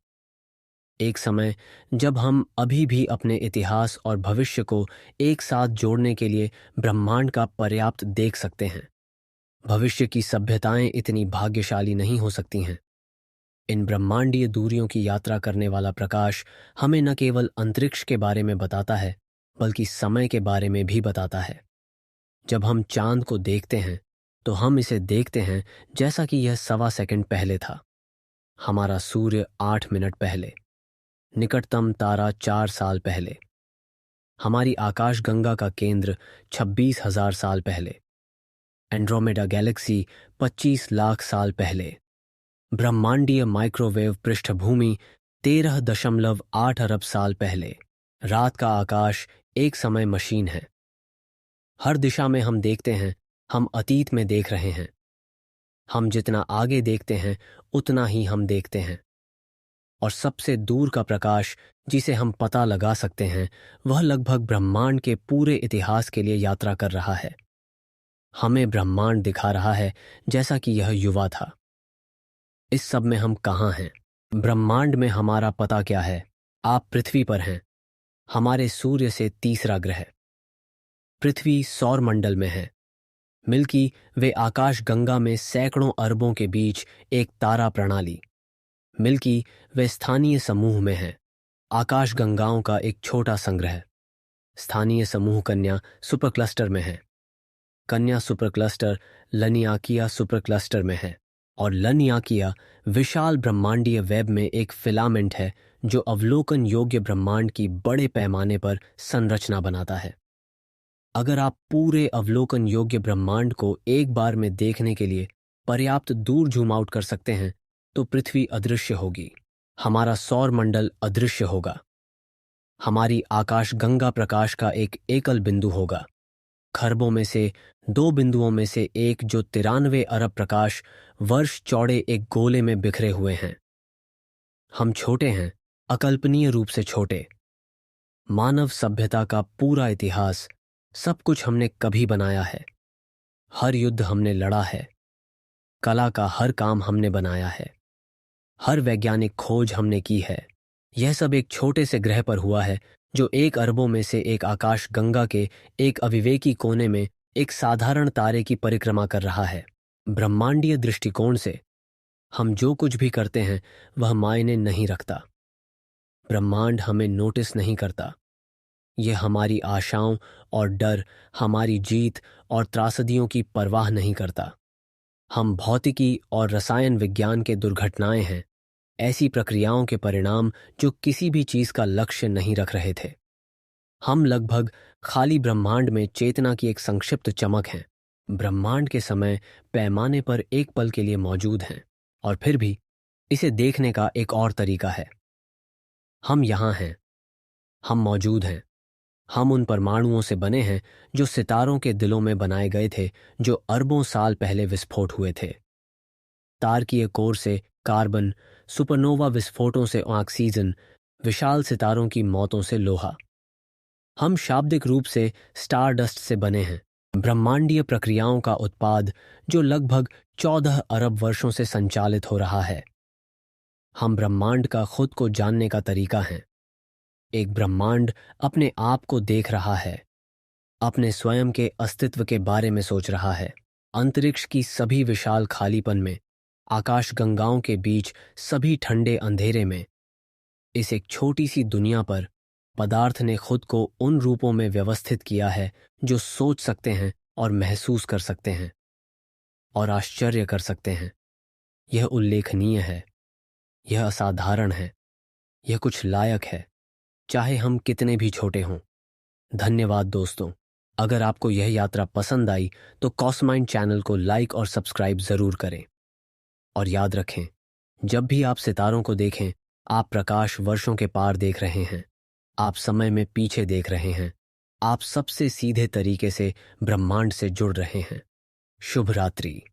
एक समय जब हम अभी भी अपने इतिहास और भविष्य को एक साथ जोड़ने के लिए ब्रह्मांड का पर्याप्त देख सकते हैं। भविष्य की सभ्यताएं इतनी भाग्यशाली नहीं हो सकती हैं। इन ब्रह्मांडीय दूरियों की यात्रा करने वाला प्रकाश हमें न केवल अंतरिक्ष के बारे में बताता है, बल्कि समय के बारे में भी बताता है। जब हम चांद को देखते हैं तो हम इसे देखते हैं जैसा कि यह 1.25 सेकंड पहले था, हमारा सूर्य 8 मिनट पहले, निकटतम तारा 4 साल पहले, हमारी आकाशगंगा का केंद्र 26,000 साल पहले, एंड्रोमेडा गैलेक्सी 25 लाख साल पहले, ब्रह्मांडीय माइक्रोवेव पृष्ठभूमि 13.8 अरब साल पहले। रात का आकाश एक समय मशीन है। हर दिशा में हम देखते हैं, हम अतीत में देख रहे हैं। हम जितना आगे देखते हैं उतना ही हम देखते हैं, और सबसे दूर का प्रकाश जिसे हम पता लगा सकते हैं वह लगभग ब्रह्मांड के पूरे इतिहास के लिए यात्रा कर रहा है। हमें ब्रह्मांड दिखा रहा है जैसा कि यह युवा था। इस सब में हम कहाँ हैं? ब्रह्मांड में हमारा पता क्या है? आप पृथ्वी पर हैं, हमारे सूर्य से तीसरा ग्रह। पृथ्वी सौर मंडल में है। मिल्की वे आकाश गंगा में सैकड़ों अरबों के बीच एक तारा प्रणाली। मिल्की वे स्थानीय समूह में है, आकाश गंगाओं का एक छोटा संग्रह। स्थानीय समूह कन्या सुपर क्लस्टर में है। कन्या सुपर क्लस्टर लनियाकिया सुपर क्लस्टर में है, और लनियाकिया विशाल ब्रह्मांडीय वेब में एक फिलामेंट है जो अवलोकन योग्य ब्रह्मांड की बड़े पैमाने पर संरचना बनाता है। अगर आप पूरे अवलोकन योग्य ब्रह्मांड को एक बार में देखने के लिए पर्याप्त दूर जूम आउट कर सकते हैं तो पृथ्वी अदृश्य होगी, हमारा सौर मंडल अदृश्य होगा, हमारी आकाश गंगा प्रकाश का एक एकल बिंदु होगा, खरबों में से 2 बिंदुओं में से एक जो 93 अरब प्रकाश वर्ष चौड़े एक गोले में बिखरे हुए हैं। हम छोटे हैं, अकल्पनीय रूप से छोटे। मानव सभ्यता का पूरा इतिहास, सब कुछ हमने कभी बनाया है। हर युद्ध हमने लड़ा है, कला का हर काम हमने बनाया है, हर वैज्ञानिक खोज हमने की है। यह सब एक छोटे से ग्रह पर हुआ है जो 1 अरबों में से एक आकाश गंगा के एक अविवेकी कोने में एक साधारण तारे की परिक्रमा कर रहा है। ब्रह्मांडीय दृष्टिकोण से हम जो कुछ भी करते हैं वह मायने नहीं रखता। ब्रह्मांड हमें नोटिस नहीं करता। यह हमारी आशाओं और डर, हमारी जीत और त्रासदियों की परवाह नहीं करता। हम भौतिकी और रसायन विज्ञान के दुर्घटनाएं हैं, ऐसी प्रक्रियाओं के परिणाम जो किसी भी चीज का लक्ष्य नहीं रख रहे थे। हम लगभग खाली ब्रह्मांड में चेतना की एक संक्षिप्त चमक हैं। ब्रह्मांड के समय पैमाने पर एक पल के लिए मौजूद हैं, और फिर भी इसे देखने का एक और तरीका है। हम यहाँ हैं, हम मौजूद हैं, हम उन परमाणुओं से बने हैं जो सितारों के दिलों में बनाए गए थे, जो अरबों साल पहले विस्फोट हुए थे। तारकीय कोर से कार्बन, सुपरनोवा विस्फोटों से ऑक्सीजन, विशाल सितारों की मौतों से लोहा। हम शाब्दिक रूप से स्टारडस्ट से बने हैं, ब्रह्मांडीय प्रक्रियाओं का उत्पाद जो लगभग 14 अरब वर्षों से संचालित हो रहा है। हम ब्रह्मांड का खुद को जानने का तरीका हैं। एक ब्रह्मांड अपने आप को देख रहा है, अपने स्वयं के अस्तित्व के बारे में सोच रहा है। अंतरिक्ष की सभी विशाल खालीपन में, आकाश गंगाओं के बीच सभी ठंडे अंधेरे में, इस एक छोटी सी दुनिया पर पदार्थ ने खुद को उन रूपों में व्यवस्थित किया है जो सोच सकते हैं और महसूस कर सकते हैं और आश्चर्य कर सकते हैं। यह उल्लेखनीय है, यह असाधारण है, यह कुछ लायक है, चाहे हम कितने भी छोटे हों। धन्यवाद दोस्तों। अगर आपको यह यात्रा पसंद आई तो कॉस्माइंड चैनल को लाइक और सब्सक्राइब जरूर करें। और याद रखें, जब भी आप सितारों को देखें, आप प्रकाश वर्षों के पार देख रहे हैं। आप समय में पीछे देख रहे हैं। आप सबसे सीधे तरीके से ब्रह्मांड से जुड़ रहे हैं। शुभ रात्रि।